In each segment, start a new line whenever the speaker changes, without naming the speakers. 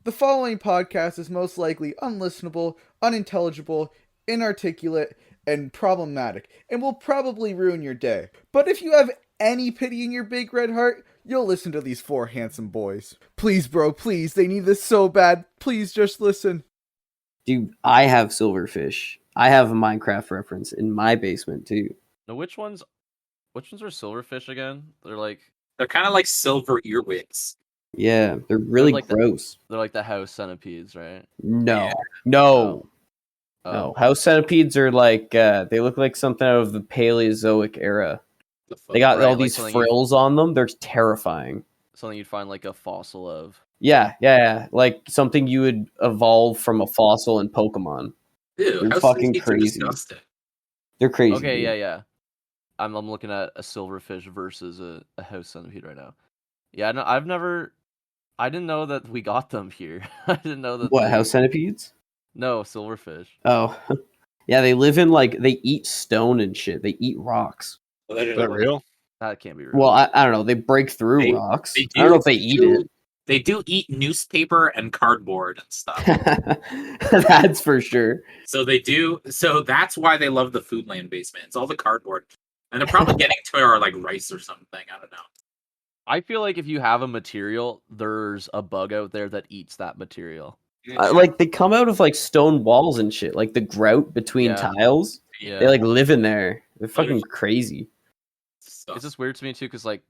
The following podcast is most likely unlistenable, unintelligible, inarticulate, and problematic, and will probably ruin your day. But if you have any pity in your big red heart, you'll listen to these four handsome boys. Please, bro, please, they need this so bad. Please just listen.
Dude, I have silverfish. I have a Minecraft reference in my basement too.
Now, which ones are silverfish again?
They're kind of like silver earwigs.
Yeah, they're really
like
gross.
They're like the house centipedes, right?
No,
Yeah.
no,
Oh.
no. House centipedes are like they look like something out of the Paleozoic era. They got
Right,
all
like
these
something
frills on them. They're terrifying.
Something you'd find like a fossil of.
Yeah. Like something you would evolve from a fossil in Pokemon.
Ew,
They're
how
fucking
centipedes are
crazy.
disgusting.
They're crazy.
Okay,
dude.
yeah. I'm looking at a silverfish versus a house centipede right now. Yeah, no, I didn't know that we got them here. I didn't know that.
What, house centipedes?
No, silverfish.
Oh, yeah. They live in they eat stone and shit. They eat rocks.
Is that real?
That can't be real.
Well, I don't know. They break through
They-
rocks.
They
I don't know if they eat it.
They do eat newspaper and cardboard and stuff.
That's for sure.
So they do. So that's why they love the Foodland basement. It's all the cardboard, and they're probably getting to our like rice or something. I don't know.
I feel like if you have a material, there's a bug out there that eats that material.
Like they come out of like stone walls and shit. Like the grout between
Yeah.
tiles.
Yeah,
They like live in there. They're fucking crazy.
So,
it's just weird to me too, because like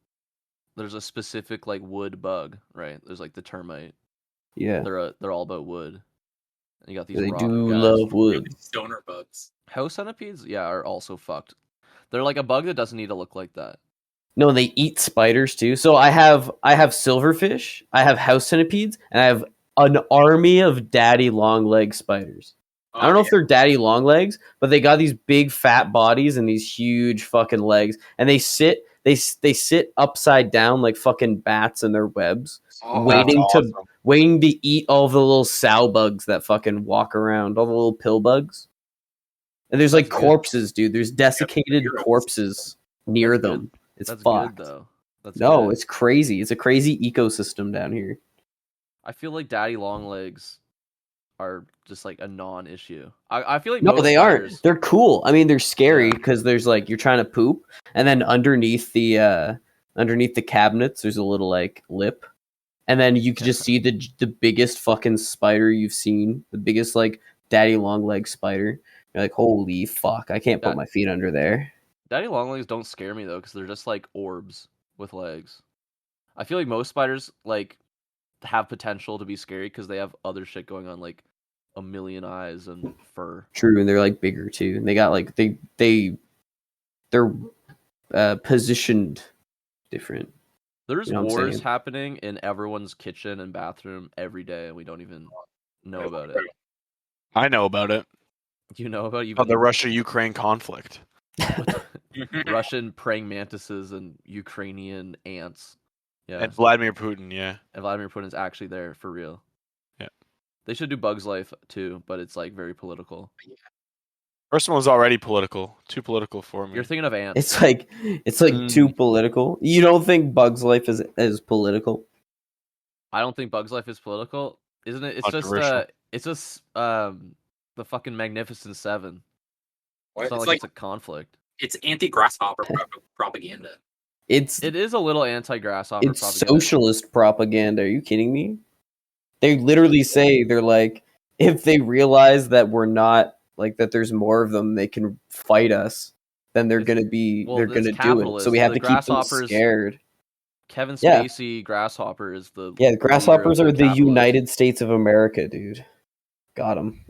there's a specific like wood bug, right? There's like the termite.
Yeah.
They're all about wood. And you got these
They
rock
do
guys.
love wood.
really stoner bugs.
House centipedes, yeah, are also fucked. They're like a bug that doesn't need to look like that.
No, they eat spiders too. So I have silverfish, I have house centipedes, and I have an army of daddy long leg spiders. I don't know if they're daddy long legs, but they got these big fat bodies and these huge fucking legs, and they sit upside down like fucking bats in their webs, waiting to eat all the little sow bugs that fucking walk around, all the little pill bugs. And there's like
That's good.
corpses, dude. There's desiccated corpses near
That's
them.
good.
It's
That's
fucked.
good though. That's
No,
good.
it's crazy. It's a crazy ecosystem down here.
I feel like daddy long legs are just like a non-issue. I feel like
No,
most
they
spiders-
aren't. They're cool. I mean, they're scary
Yeah.
because there's like you're trying to poop, and then underneath the cabinets, there's a little like lip, and then you can just see the biggest fucking spider you've seen, the biggest like daddy long leg spider. You're like, holy fuck, I can't put
That-
my feet under there.
Daddy long legs don't scare me though, because they're just like orbs with legs. I feel like most spiders like have potential to be scary because they have other shit going on, like a million eyes and fur.
True, and they're like bigger too. And they got like they're positioned different.
There's
You know what I'm
wars
saying?
happening in everyone's kitchen and bathroom every day, and we don't even know about it.
I know about it.
You know about
About the Russia-Ukraine conflict.
Russian praying mantises and Ukrainian ants. Yeah,
And Vladimir Putin, yeah.
and Vladimir Putin's actually there for real.
Yeah.
They should do Bugs Life too, but it's like very political.
First one was already political. Too political for me.
You're thinking of ants.
It's like too political. You don't think Bugs Life is political?
I don't think Bugs Life is political, isn't it?
Controversial.
It's just the fucking Magnificent Seven.
What?
It's not
It's
like
like
it's a conflict.
it's anti-grasshopper propaganda.
It
is a little anti-grasshopper
it's
propaganda.
socialist propaganda. Are you kidding me? They literally say they're like, if they realize that we're not like that, there's more of them, they can fight us. Then they're
It's-
gonna be
well,
they're
it's
gonna do it.
capitalist.
So we have
The
to keep them
grasshoppers-
scared.
Kevin
Yeah.
Spacey Grasshopper is the
Yeah, the
leader
grasshoppers
of
are the
capitalists,
United States of America, dude. Got them.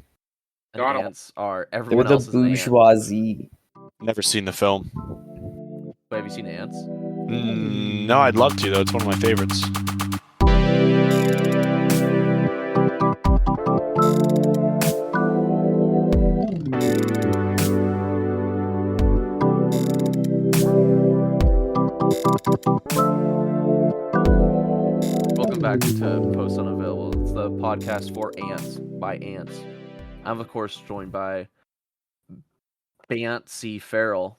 and
Got 'em.
ants are
They're
everyone
the
else is an ant.
bourgeoisie.
Never seen the film.
Wait, have you seen ants?
No, I'd love to, though. It's one of my favorites.
Welcome back to Post Unavailable. It's the podcast for ants by ants. I'm of course joined by Bant C. Farrell.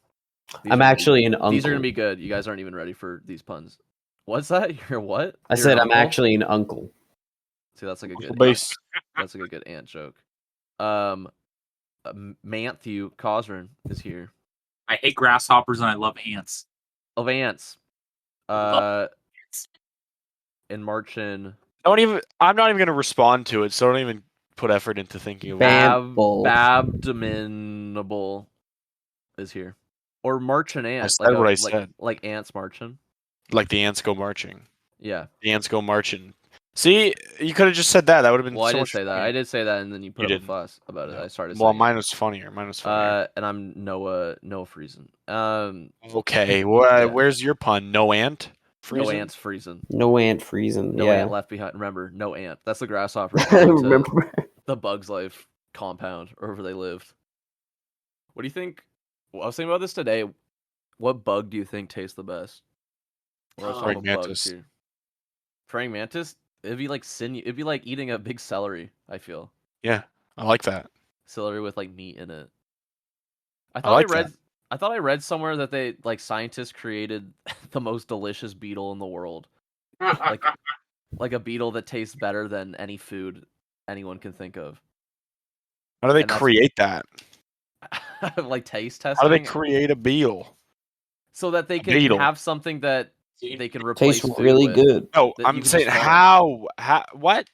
These
I'm
are gonna
actually an
be,
uncle.
These are gonna be good. You guys aren't even ready for these puns. What's that? You're what?
I
You're
said
an
I'm
uncle?
actually an uncle.
See, that's like a good.
Base.
That's like a good ant joke. Matthew Cosrin is here.
I hate grasshoppers and I love ants.
Of ants.
Love
In Marchin.
I'm not even gonna respond to it, so don't even put effort into thinking of it.
Babdominable is here. Or Marchin ant.
I said what I said.
Like ants marching.
Like the ants go marching.
Yeah.
The ants go marching. See, you could have just said that. That would have been.
Well, I
so
did
much
say that.
funnier.
I did say that, and then you put
You
up a
didn't.
fuss about it.
No.
I started.
Well,
saying
mine
it.
was funnier.
And I'm Noah Friesen.
Okay.
yeah.
Where's your pun? No ant.
No
Friesen?
ants Friesen.
No ant freezing.
No
Yeah.
ant left behind. Remember, no ant. That's the grasshopper.
Remember?
The Bugs Life compound, or wherever they lived. What do you think? Well, I was thinking about this today. What bug do you think tastes the best? Or else
Praying
I'm a bugs
mantis.
here. Praying mantis? It'd be like It'd be like eating a big celery. I feel
Yeah, I like that.
celery with like meat in it. I
I
thought
like
I read. I thought I read somewhere that they scientists created the most delicious beetle in the world. Like a beetle that tastes better than any food anyone can think of.
How do they
And that's-
create that?
Like taste testing.
How do they create a beetle?
so that they can
beetle?
have something that they can replace
Tastes
food
really
with.
good.
No,
that you
I'm
can
saying
just farm.
how what?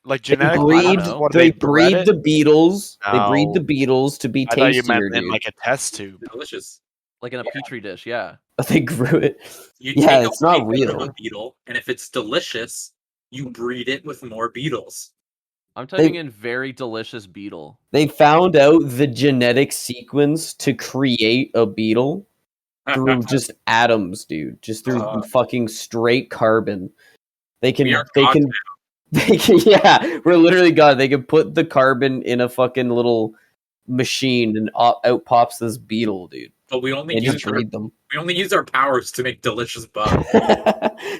Like
They
genetically?
breed,
know.
What, do
they
bred
breed
it?
the beetles. They breed the
No.
beetles to be
I thought you
tastier,
meant in
dude.
like a test tube.
Delicious.
Like in a petri dish, yeah.
They grew it.
You
Yeah,
take
it's
away
not
one
real.
of a beetle, and if it's delicious, you breed it with more beetles.
I'm typing in very delicious beetle.
They found out the genetic sequence to create a beetle through just atoms, dude. Just through fucking straight carbon. They can.
We are
They
gods
can. They can. Yeah, we're literally God. They can put the carbon in a fucking little machine, and out pops this beetle, dude.
But we only
They
use
just
our,
breed them
we only use our powers to make delicious bugs.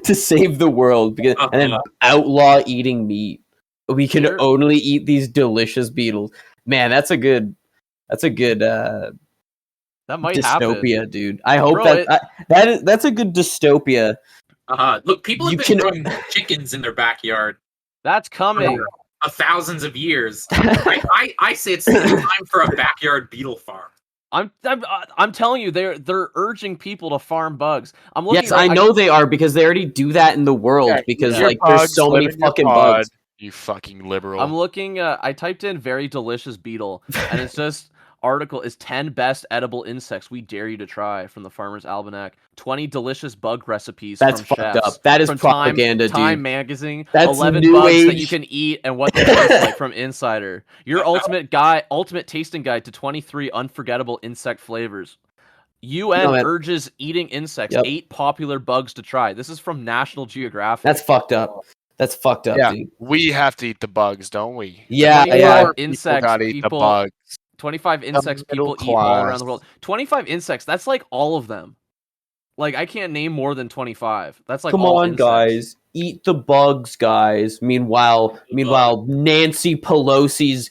to save the world, and then outlaw eating meat. We can
Sure.
only eat these delicious beetles. Man, that's a good. That's a good
That might happen.
dystopia, dude. I hope
Bro,
that's a good dystopia.
Look, people
You
have been
can-
growing chickens in their backyard
That's coming.
for thousands of years. I say it's time for a backyard beetle farm.
I'm telling you, they're urging people to farm bugs. I'm looking.
Yes, I know they are because they already do that in the world
Yeah,
because
yeah.
like there's so many
Live in your
fucking
pod,
bugs.
You fucking liberal.
I'm looking. I typed in very delicious beetle, and it's just article is 10 best edible insects we dare you to try from the Farmer's Almanac. 20 delicious bug recipes.
That's
from
fucked
chefs.
up. That is
From
propaganda,
Time
dude.
magazine.
That's
11
new
bugs that
age.
you can eat and what they taste like from Insider. Your ultimate tasting guide to 23 unforgettable insect flavors. UN
No, man.
urges eating insects.
Yep.
8 popular bugs to try. This is from National Geographic.
That's fucked up. That's fucked up,
Yeah,
dude.
we have to eat the bugs, don't we?
Yeah,
25
yeah.
People
insects
gotta eat the
people.
bugs.
25 insects
middle
people eat all around
class.
the world. 25 insects. That's like all of them. Like I can't name more than 25. That's like
Come
all
on,
insects.
guys. Eat the bugs, guys. Meanwhile, Nancy Pelosi's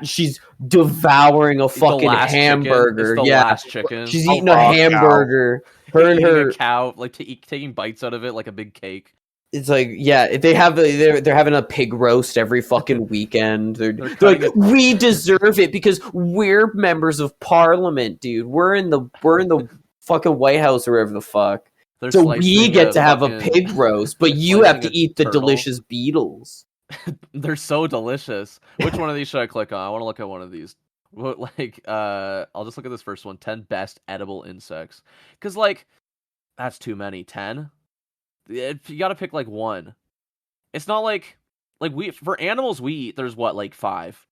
she's devouring a
The
fucking
last
hamburger.
Chicken. It's the
Yeah.
last chicken.
She's
A
eating a
raw cow.
hamburger. Her and
Eating
her
a cow, like taking bites out of it like a big cake.
it's like, yeah, they're having a pig roast every fucking weekend. They're like,
cutting it-
we deserve it because we're members of parliament, dude. We're in the fucking White House or wherever the fuck.
They're
So we
slicing
get to have a
fucking-
pig roast, but you have
slicing
to
a
eat the
turtle.
delicious beetles.
They're so delicious. Which one of these should I click on? I want to look at one of these. What, I'll just look at this first one. 10 best edible insects. Because that's too many. 10. You got to pick one. It's not like we for animals we eat. There's what 5,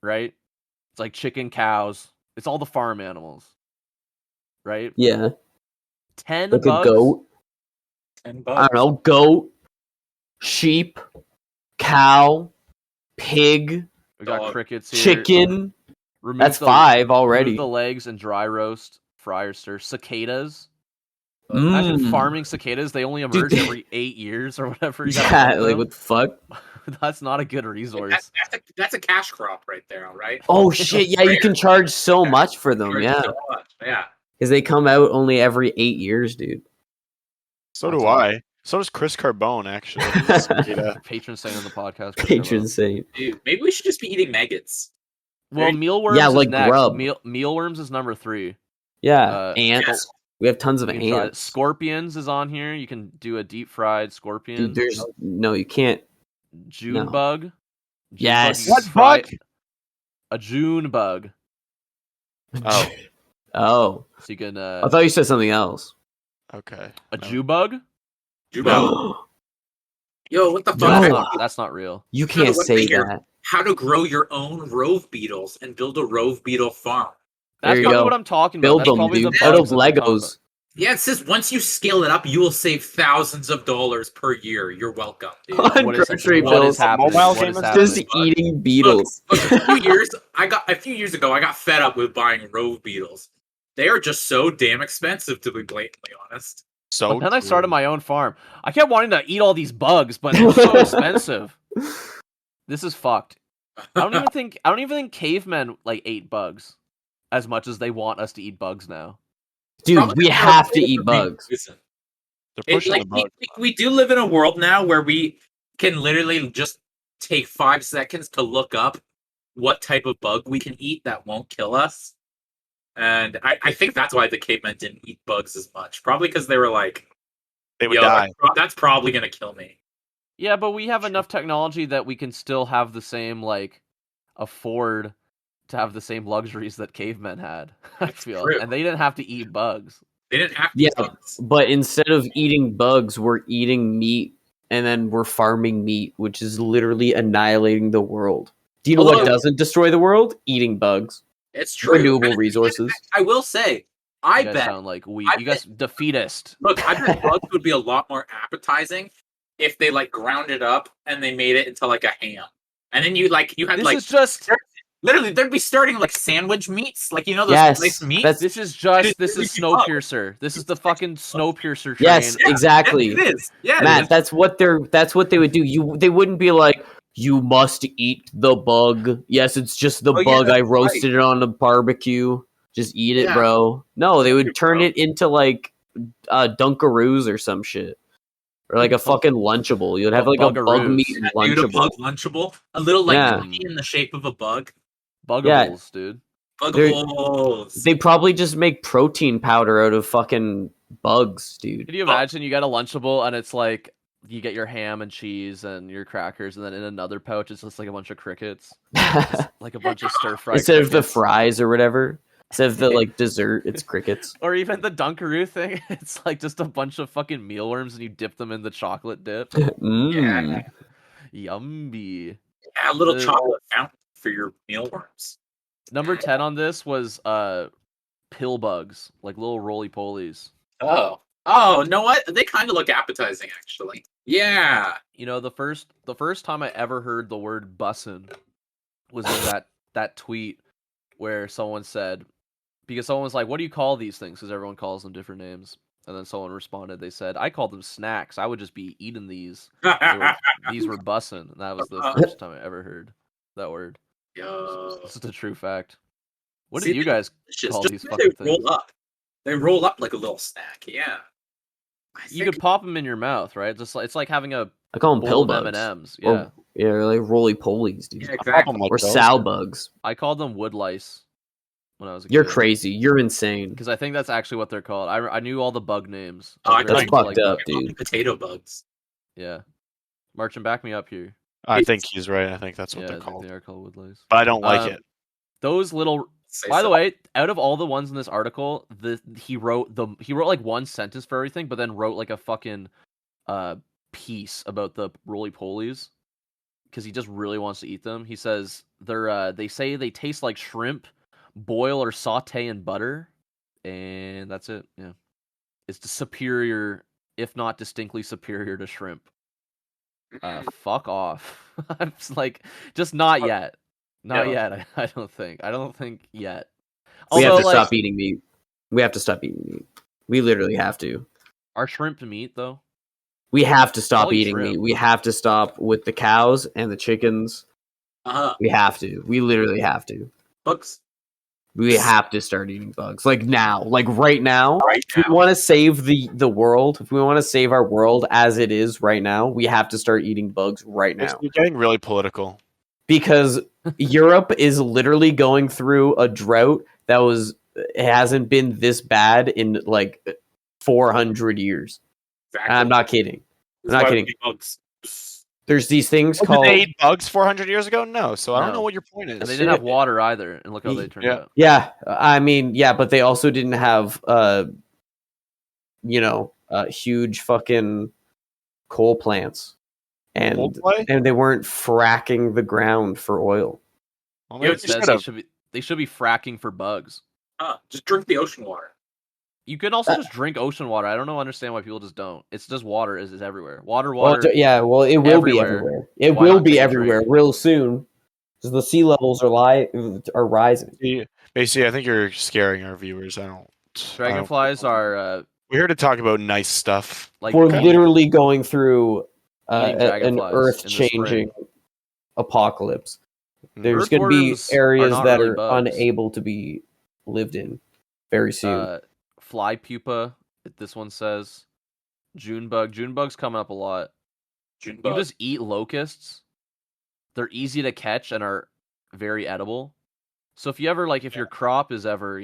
right? It's like chicken, cows. It's all the farm animals, right?
Yeah,
10
like
bugs.
a goat.
10
I
bugs.
don't know, goat, sheep, cow, pig,
We got
Dog.
crickets here.
chicken.
Remove
That's
the-
5 already.
Remove the legs and dry roast, fry or stir. Cicadas. Imagine
Mm.
farming cicadas. They only emerge
Dude,
every 8 years or whatever. You gotta
Yeah,
hunt
like
them.
what the fuck?
That's not a good resource.
That's a cash crop right there, all right?
Oh shit! Yeah, you can charge so much for them.
Charge
Yeah,
so much, yeah.
because they come out only every 8 years, dude.
So
That's
do
all.
I. So does Chris Carbone, actually. Cicada.
Patron saint of the podcast.
Patron saint.
Dude, maybe we should just be eating maggots.
Well, mealworms
Yeah,
is
like
next.
grub.
Mealworms is number 3.
Yeah, ants.
yes.
We have tons of
You can try it.
ants.
Scorpions is on here. You can do a deep fried scorpion.
Dude, there's no, you can't.
June
no.
bug. June
Yes.
bug, you
What
can fry-
bug?
A June bug.
Oh,
Oh,
So you can
I thought you said something else.
okay.
a
No.
Jew bug.
Jubal. Yo, what the
No.
fuck?
That's not real.
You can't
What
say
the heck?
that.
How to grow your own rove beetles and build a rove beetle farm.
There
That's
you
probably
go.
what I'm talking
Build
about. That's
them,
probably
dude.
the
Out of
bugs that they're talking
Legos.
Yeah, it says once you scale it up, you will save thousands of dollars per year. You're welcome, dude.
On
What is-
grocery
what is
bills.
happening?
Mobile
What is
game is
happening?
Just eating beetles.
Look, a few years ago, I got fed up with buying rove beetles. They are just so damn expensive, to be blatantly honest.
So
But then I started
true.
my own farm. I kept wanting to eat all these bugs, but they're so expensive. This is fucked. I don't even think cavemen like ate bugs as much as they want us to eat bugs now.
Dude,
Probably
we
because
have to
they're
eat bugs.
Listen,
They're pushing the bug.
we do live in a world now where we can literally just take 5 seconds to look up what type of bug we can eat that won't kill us. And I think that's why the cavemen didn't eat bugs as much. Probably because they were like,
They would
yo,
die.
that's probably going to kill me.
Yeah, but we have enough technology that we can still have the same afford to have the same luxuries that cavemen had. I
That's
feel,
true.
and they didn't have to eat bugs.
They didn't have to
Yeah,
eat bugs.
but instead of eating bugs, we're eating meat, and then we're farming meat, which is literally annihilating the world. Do you know what
Although-
doesn't destroy the world? Eating bugs.
It's true.
Renewable
And
resources.
I will say, I
You guys
bet.
sound like
I
you guys defeatist.
Look, I bet bugs would be a lot more appetizing if they ground it up and they made it into a ham. And then you had
This is just
literally they'd be starting sandwich meats, those
Yes,
nice meats.
that's-
this is just
Dude,
this is
it's bug.
Snowpiercer. This is the fucking Snowpiercer train.
Yes,
Yeah,
exactly.
It is. Yeah, it
Matt,
is.
that's what they would do. They wouldn't be like, you must eat the bug. Yes, it's just the
Oh, yeah,
bug. I
that's
roasted it on the barbecue. Just eat it,
Yeah.
bro. No, they would
Dude,
turn
bro.
it into Dunkaroos or some shit. Or a fucking Lunchable. You'd have a bug
Bugaroos.
meat
Yeah, dude, a
Lunchable.
bug lunchable, a little
Yeah.
cookie in the shape of a bug.
Buggables, dude.
Buggables.
They probably just make protein powder out of fucking bugs, dude.
Can you imagine you got a Lunchable and it's you get your ham and cheese and your crackers, and then in another pouch it's just a bunch of crickets, like a bunch of stir fry.
Instead of the fries or whatever. Instead of the dessert, it's crickets.
or even the Dunkaroo thing, it's just a bunch of fucking mealworms and you dip them in the chocolate dip.
Mm.
Yummy.
Yeah, a little
The-
chocolate fountain for your mealworms.
Number 10 on this was pill bugs, like little roly polies.
Oh, know what? They kind of look appetizing, actually. Yeah.
You know, the first time I ever heard the word bussin was in that tweet where someone said, because someone was like, what do you call these things? Because everyone calls them different names. And then someone responded, they said, I called them snacks. I would just be eating these. These were bussin'. And that was the first time I ever heard that word.
Yo.
This is a true fact. What
See,
did you guys
Delicious.
call
Just
these
the way
fucking
they roll
things?
up. They roll up like a little snack. Yeah.
You could pop them in your mouth, right? Just it's like having a
I call them pill
bowl of
bugs.
M&Ms.
Or-
Yeah.
Yeah, like roly polies, dude.
Yeah,
I pop
exactly.
'em like
Or
those.
sow bugs.
I called them wood lice when I was a
You're
kid.
crazy. You're insane.
Because I think that's actually what they're called. I knew all the bug names.
Oh, I
was very
That's
thought
into,
fucked up,
bugs.
dude.
Potato bugs.
Yeah. Marching, back me up here.
I think he's right. I think that's what
Yeah, I
they're
think
called.
they are called wood lice.
But I don't like it.
Those little.
Say
By the
so.
way, out of all the ones in this article, he wrote like one sentence for everything, but then wrote like a fucking piece about the roly polies because he just really wants to eat them. He says they say they taste like shrimp, boil or saute in butter, and that's it. Yeah, it's the superior, if not distinctly superior to shrimp. Fuck off. I'm just just not yet. Not
No.
yet. I don't think. I don't think yet.
We have
Although,
to stop eating meat. We have to stop eating meat. We literally have to.
Are shrimp meat though?
We have to stop
I'll eat
eating
shrimp.
meat. We have to stop with the cows and the chickens.
Uh-huh.
We have to. We literally have to.
Bugs.
We have to start eating bugs. Like now. Like right now.
Right
If we
now.
want to save the world, if we want to save our world as it is right now, we have to start eating bugs right
It's
now.
getting really political.
Because Europe is literally going through a drought that it hasn't been this bad in like 400 years.
Exactly.
I'm not kidding.
This
I'm
is
not
why we
kidding.
eat bugs.
There's these things
Did
called
they eat bugs 400 years ago? No. So I don't
No.
know what your point
And
is.
they didn't have water either, and look how they turned
Yeah.
out.
Yeah, I mean, yeah, but they also didn't have huge fucking coal plants. And
Coldplay?
and they weren't fracking the ground for oil.
Well,
Yeah,
maybe
it
they
Says
should have.
they should be fracking for bugs.
Just drink the ocean water.
You can also just drink ocean water. I don't understand why people just don't. It's just water is everywhere. Water.
Well, it will be
everywhere.
everywhere. It
Why
will
not
be
take a
everywhere
drink?
real soon because the sea levels are rising.
Basically, I think you're scaring our viewers. I don't.
Dragonflies are
We're here to talk about nice stuff.
like
We're
eating-
literally going through
eating
an
dragonflies
earth-changing apocalypse. There's going to be
Earthworms
areas
not
that
really
are
bugs.
unable to be lived in very soon.
Fly pupa. This one says June bug. June bug's coming up a lot.
June
You
bug.
just eat locusts. They're easy to catch and are very edible. So if you ever if your crop is ever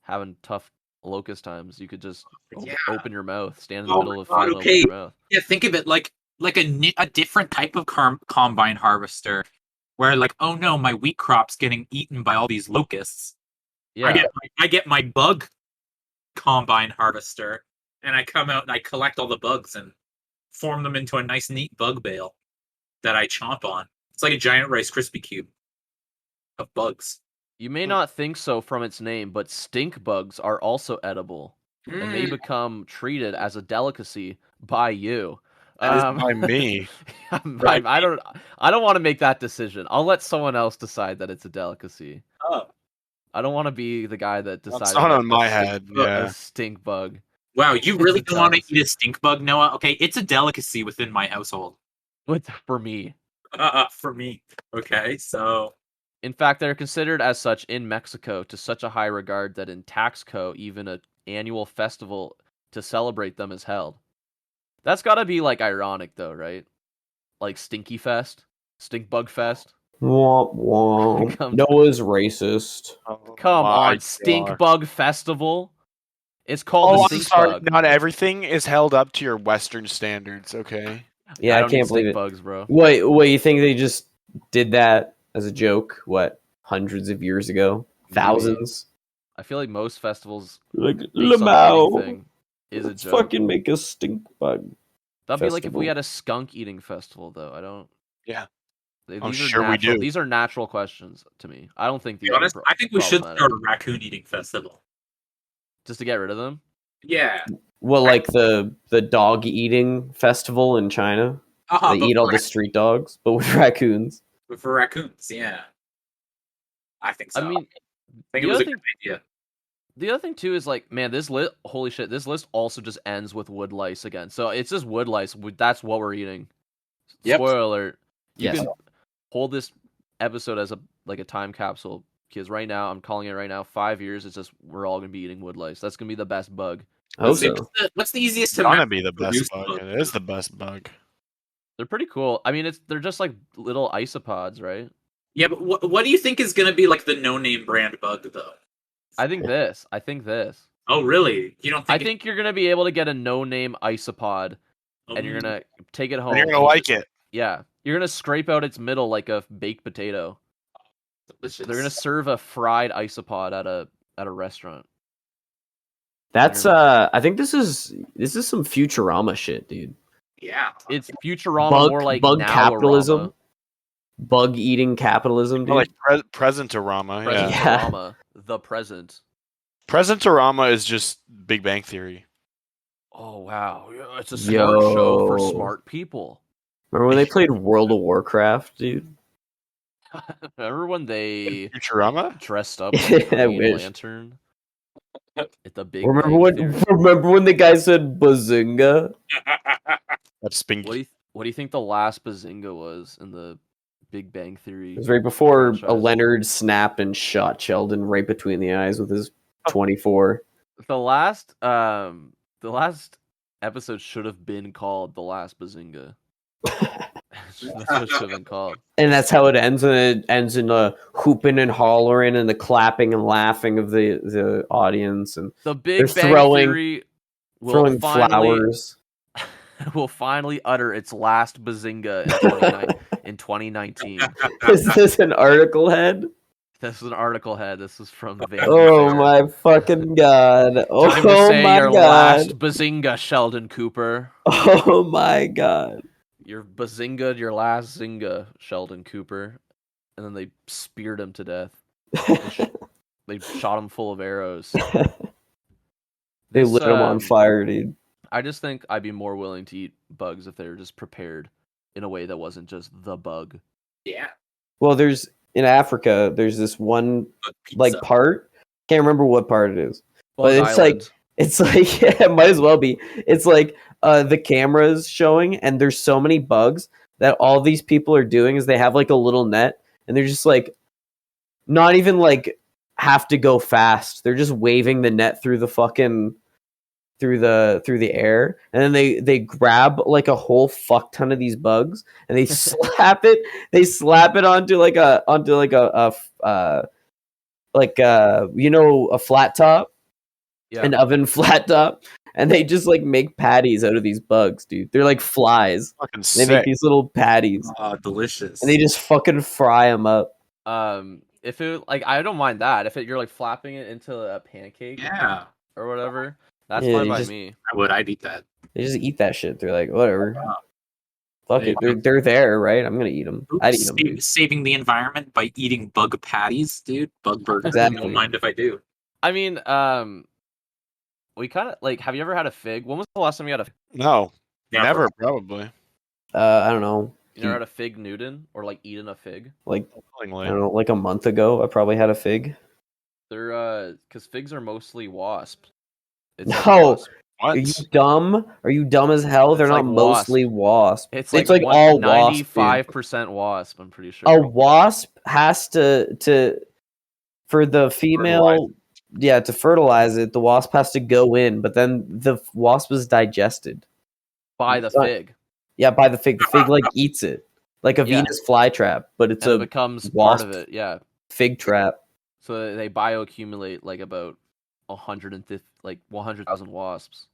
having tough locust times, you could just open your mouth, stand in the middle of the field, and open your mouth.
Yeah, think of it like a different type of combine harvester, where oh no, my wheat crop's getting eaten by all these locusts.
Yeah,
I get my bug combine harvester, and I come out and I collect all the bugs and form them into a nice, neat bug bale that I chomp on. It's like a giant Rice Krispie cube of bugs.
you may not think so from its name, but stink bugs are also edible and may become treated as a delicacy by you.
By me.
I don't want to make that decision. I'll let someone else decide that it's a delicacy.
Oh,
I don't want to be the guy that decided.
It's not
that
on my head.
A
Yeah.
stink bug.
wow! You really
It's a
don't want to
delicacy.
eat a stink bug, Noah? Okay, it's a delicacy within my household.
For me.
For me. Okay, so
In fact, they're considered as such in Mexico to such a high regard that in Taxco, even an annual festival to celebrate them is held. That's got to be ironic, though, right? Like Stinky Fest, Stinkbug Fest.
Womp womp.
Come-
Noah's racist.
Come
my
on,
God.
Stinkbug Festival. It's called
Oh,
the
I'm
Stink
sorry.
Bug.
Not everything is held up to your Western standards. Okay.
Yeah, I
don't
can't
need
believe
stink
it.
bugs, bro.
Wait, you think they just did that as a joke? What, hundreds of years ago? Thousands?
I feel like most festivals
Like,
based on
Lamau,
anything is a
let's
joke.
fucking make a stink bug.
That'd be like if we
festival.
had a skunk eating festival, though. I don't.
Yeah.
These
I'm
are
sure we
natural,
do.
These are natural questions to me. I don't think
to
these
be honest,
are
I think we should
problematic.
start a raccoon eating festival.
Just to get rid of them.
Yeah.
Well, like the dog eating festival in China? They
But
eat all
for
the street dogs, but with raccoons.
But for raccoons, yeah. I think so.
I mean,
I think
the
it was
other
a good idea.
The other thing too is man, this list. Holy shit! This list also just ends with wood lice again. So it's just wood lice. That's what we're eating.
Yep.
Spoiler alert. You
Yes.
can hold this episode as a time capsule because right now I'm calling it right now. 5 years. It's just we're all gonna be eating wood lice. That's gonna be the best bug.
I hope
What's
so.
what's the easiest
It's
to
gonna
mass
be the
produce
best bug. It is the best bug.
They're pretty cool. I mean, they're just like little isopods, right?
Yeah, but what do you think is going to be the no-name brand bug, though?
I think this.
Oh, really? You don't
I
think?
think you're gonna be able to get a no-name isopod, and you're gonna take it home.
And you're gonna like it.
Yeah, you're gonna scrape out its middle like a baked potato.
Delicious.
They're gonna serve a fried isopod at a restaurant.
That's I think this is some Futurama shit, dude.
Yeah.
It's Futurama, more like
bug
Now-orama.
capitalism. Bug eating capitalism, dude.
Or like Presentarama. Yeah.
Presentarama, the present.
Presentarama is just Big Bang Theory.
Oh wow, yeah, it's a smart show for
Yo.
smart people.
Remember when they played World of Warcraft, dude?
Remember when they
Futurama?
dressed up as
I
Green
wish.
Lantern? At the big.
Remember when the guy said Bazinga?
That's Spinky.
What do you think the last Bazinga was in the Big Bang Theory.
It was right before
franchise.
Leonard snapped and shot Sheldon right between the eyes with his 24.
The last episode should have been called The Last Bazinga. That's what it should have been called.
And that's how it ends. And it ends in hooping and hollering and the clapping and laughing of the audience. And
The Big
they're
Bang
throwing-
Theory will
throwing
finally
flowers.
will finally utter its last Bazinga in 2019.
Is this an article head?
This is an article head. This is from the Van.
Oh my fucking god. Oh
Time to say
my
your
god.
last Bazinga, Sheldon Cooper.
Oh my god.
Your Bazinga, your last Zinga, Sheldon Cooper. And then they speared him to death. They shot him full of arrows.
They
This,
lit him on
um,
fire, dude.
I just think I'd be more willing to eat bugs if they were just prepared in a way that wasn't just the bug.
Yeah.
Well, in Africa, there's this one like
Pizza.
part. Can't remember what part it is.
Bug
it's
Island.
It's like yeah, it might as well be. It's like the camera's showing, and there's so many bugs that all these people are doing is they have like a little net, and they're just like not even like have to go fast. They're just waving the net through the fucking through the air, and then they grab like a whole fuck ton of these bugs and they slap it. They slap it onto a flat top.
Yeah.
An oven flat top, and they just like make patties out of these bugs, dude. They're like flies.
Fucking
They make
sick.
these little patties,
Delicious.
and they just fucking fry them up.
If it like I don't mind that if you're like flapping it into a pancake
Yeah,
or whatever, that's
Yeah,
fine
you
by
just-
me.
I'd eat that.
They just eat that shit. They're like, whatever.
Wow.
Fuck it. They're there, right? I'm gonna eat them. I'd eat them.
Saving the environment by eating bug patties, dude. Bug burgers.
Exactly.
Don't mind if I do.
I mean, we kind of like. Have you ever had a fig? When was the last time you had a?
No,
Yeah,
never probably.
I don't know.
You never had a fig Newton or like eaten a fig?
Like I
Willingly.
don't know. Like a month ago, I probably had a fig.
They're because figs are mostly wasps. It's like
No.
wasp.
What?
Are you dumb? Are you dumb as hell? They're
It's
not
like
mostly wasp.
It's
like
like
all wasp. dude.
95% wasp. I'm pretty sure.
A wasp has to for the female to fertilize it, the wasp has to go in, but then the wasp is digested.
By the
it's not-
fig,
Yeah, by the fig. The fig like eats it. Like a
Yeah.
Venus flytrap, but it's
and it
a
becomes
wasp.
part of it. Yeah.
fig trap.
So they bioaccumulate like about 100,000 wasps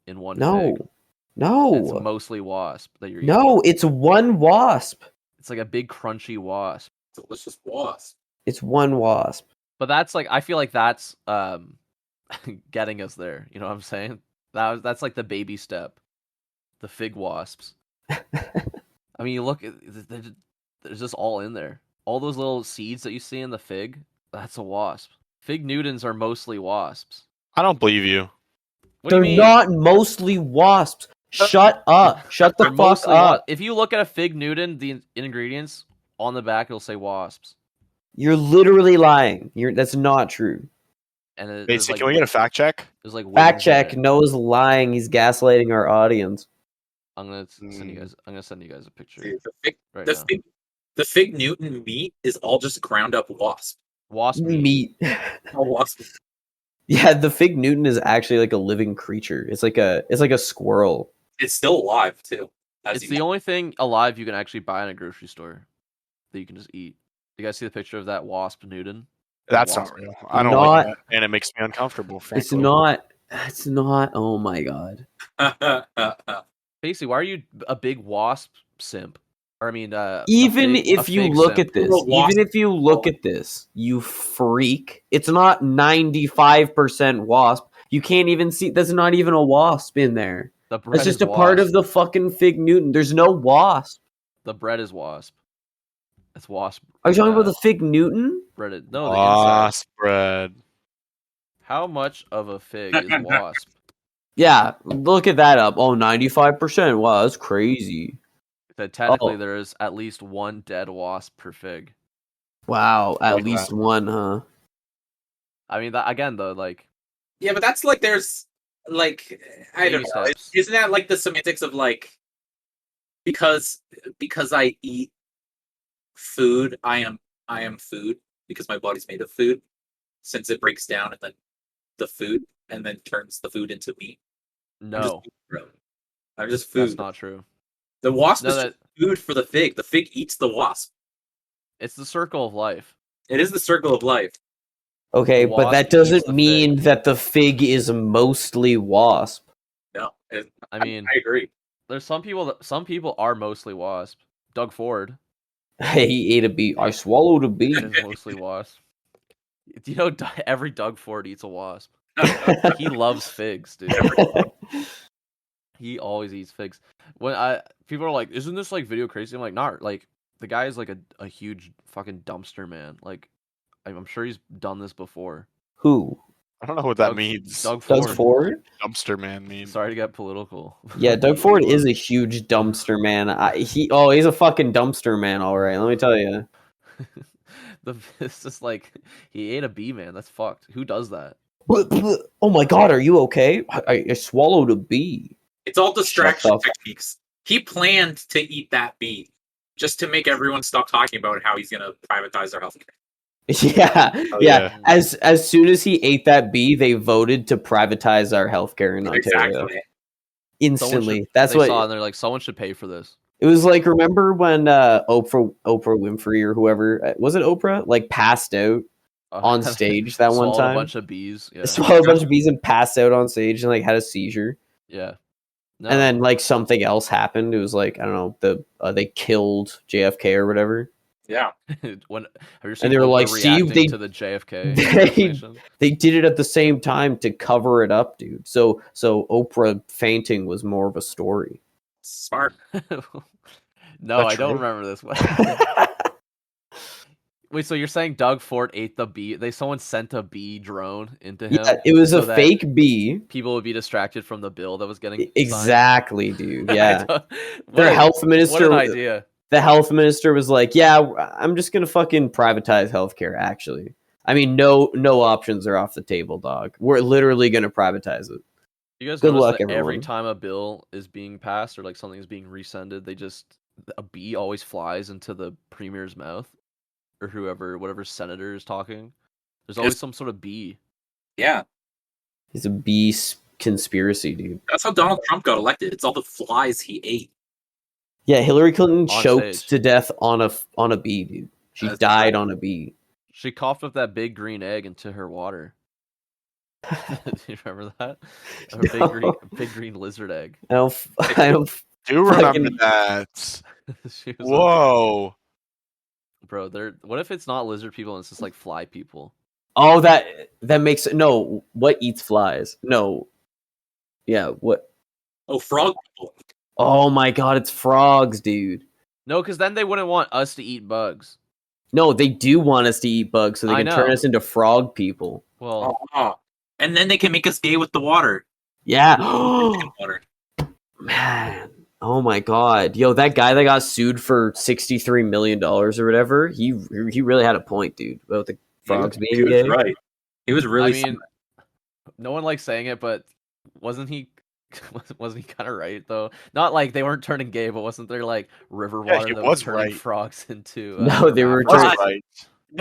in one
No.
fig.
No.
And it's mostly wasp that you're eating.
No, it's one wasp.
It's like a big crunchy wasp.
Delicious wasp.
It's one wasp.
But that's like I feel like that's getting us there. You know what I'm saying? That's like the baby step. The fig wasps. I mean, you look at there's just all in there. All those little seeds that you see in the fig, that's a wasp. Fig Newtons are mostly wasps.
I don't believe you.
What do
They're
you mean?
not mostly wasps. Shut up. Shut the
They're
fuck
mostly
up.
If you look at a fig Newton, the ingredients on the back it'll say wasps.
You're literally lying. That's not true.
And
Hey,
there's
so
like,
can we get a fact check?
there's like
Fact
wings in
check.
it.
Noah's lying. He's gaslighting our audience.
I'm gonna send you guys. I'm gonna send you guys a picture
Dude, the
right
the
now.
fig, the fig Newton meat is all just ground up wasp.
Wasp meat.
Meat.
All wasp.
Yeah, the fig Newton is actually like a living creature. It's like a squirrel.
It's still alive too. as
It's
you
the
know.
only thing alive you can actually buy in a grocery store that you can just eat. You guys see the picture of that wasp Newton?
That's
Wasp.
not real. I don't
Not-
like that, and it makes me uncomfortable.
It's
frankly.
not. It's not. Oh my god.
Basically, why are you a big wasp simp? Or I mean,
Even if you look at this,
Little wasp.
even if you look at this, you freak. It's not 95% wasp. You can't even see. That's not even a wasp in there.
the bread
That's just
is
a part of
wasp.
the fucking fig Newton. There's no wasp.
The bread is wasp. It's wasp.
Are you talking about the fig Newton?
breaded? No, the inside.
Wasp bread.
How much of a fig is wasp?
Yeah, look at that up. Oh, 95%. Wow, that's crazy.
That technically
Oh.
there is at least one dead wasp per fig.
Wow, at
Like
least
that.
one, huh?
I mean, that again though, like
Yeah, but that's like there's like I don't
Baby
know.
steps.
Isn't that like the semantics of like because I eat food. I am food because my body's made of food. Since it breaks down and then the food and then turns the food into meat. I'm just
No,
food, bro. I'm just
that's
food.
not true.
The wasp
No,
is just food for the fig. The fig eats the wasp.
It's the circle of life.
It is the circle of life.
Okay,
The
but that
wasp
doesn't
eats the
mean
fig.
that the fig is mostly wasp.
No,
I mean,
I agree.
there's some people are mostly wasp. Doug Ford
He ate a bee. I swallowed a bee.
is mostly wasp. Do you know every Doug Ford eats a wasp? He loves figs, dude. He always eats figs. When people are like, "Isn't this like video crazy?" I'm like, "Not like the guy is like a huge fucking dumpster man. Like, I'm sure he's done this before."
Who?
I don't know what that
Doug-
means.
Doug
Doug
Ford.
Ford?
Dumpster man means.
Sorry to get political.
Yeah, Doug Ford is a huge dumpster man. He's a fucking dumpster man, all right. Let me tell you.
It's just like he ate a bee, man. That's fucked. Who does that?
Oh my god, are you okay? I swallowed a bee.
It's all distraction
up.
techniques. He planned to eat that bee just to make everyone stop talking about how he's going to privatize our healthcare.
Yeah,
Oh,
yeah. As soon as he ate that bee, they voted to privatize our healthcare in Ontario
Exactly.
instantly. That's
they
what
saw, and they're like, someone should pay for this.
it was like. Remember when Oprah Winfrey or whoever was it Oprah like passed out on stage that one
Swallowed
time?
a bunch of bees. Yeah,
Swallowed a bunch of bees and passed out on stage and like had a seizure.
yeah. No.
And then like something else happened. It was like I don't know. They killed JFK or whatever.
Yeah.
When have you seen
they were
Oprah
like, "See,
reacting to the JFK
they-
assassination?"
They did it at the same time to cover it up, dude. So Oprah fainting was more of a story.
Smart.
No,
That's
I don't
true.
remember this one. Wait, so you're saying Doug Ford ate the bee? Someone sent a bee drone into him?
Yeah, it was
so
a
that
fake bee.
people would be distracted from the bill that was getting signed?
Exactly, dude.
I
Yeah.
don't-
Their
what
health
What
minister
an idea.
The health minister was like, "Yeah, I'm just going to fucking privatize healthcare actually. I mean, no options are off the table, dog. We're literally going to privatize it."
You guys
Good
notice
luck,
that every
everyone.
time a bill is being passed or like something is being rescinded, a bee always flies into the premier's mouth or whatever senator is talking. There's always some sort of bee.
Yeah.
It's a bee conspiracy, dude.
That's how Donald Trump got elected. It's all the flies he ate.
Yeah, Hillary Clinton
On
choked
stage.
to death on a bee, dude. She
That's
died
right.
on a bee.
She coughed up that big green egg into her water. Do you remember that? A
No.
big green lizard egg.
I don't
Do remember
fucking-
that?
She was
Whoa.
bro, what if it's not lizard people and it's just like fly people?
Oh, that makes no. What eats flies? No. Yeah. What?
Oh, frog people.
Oh my god, it's frogs, dude.
No, because then they wouldn't want us to eat bugs.
No, they do want us to eat bugs so they
I
can turn
know.
us into frog people.
Well,
Oh. And then they can make us gay with the water.
Yeah.
Water.
Man. Oh my god. Yo, that guy that got sued for $63 million or whatever, he really had a point, dude, about the frogs
He
being
was
gay.
right. He was really
I mean, no one likes saying it, but wasn't he kind of right though? Not like they weren't turning gay, but wasn't there like river
Yeah,
water
he
that was
was
turning
right.
frogs into?
No, they were
rapids?
That's
turning-
right.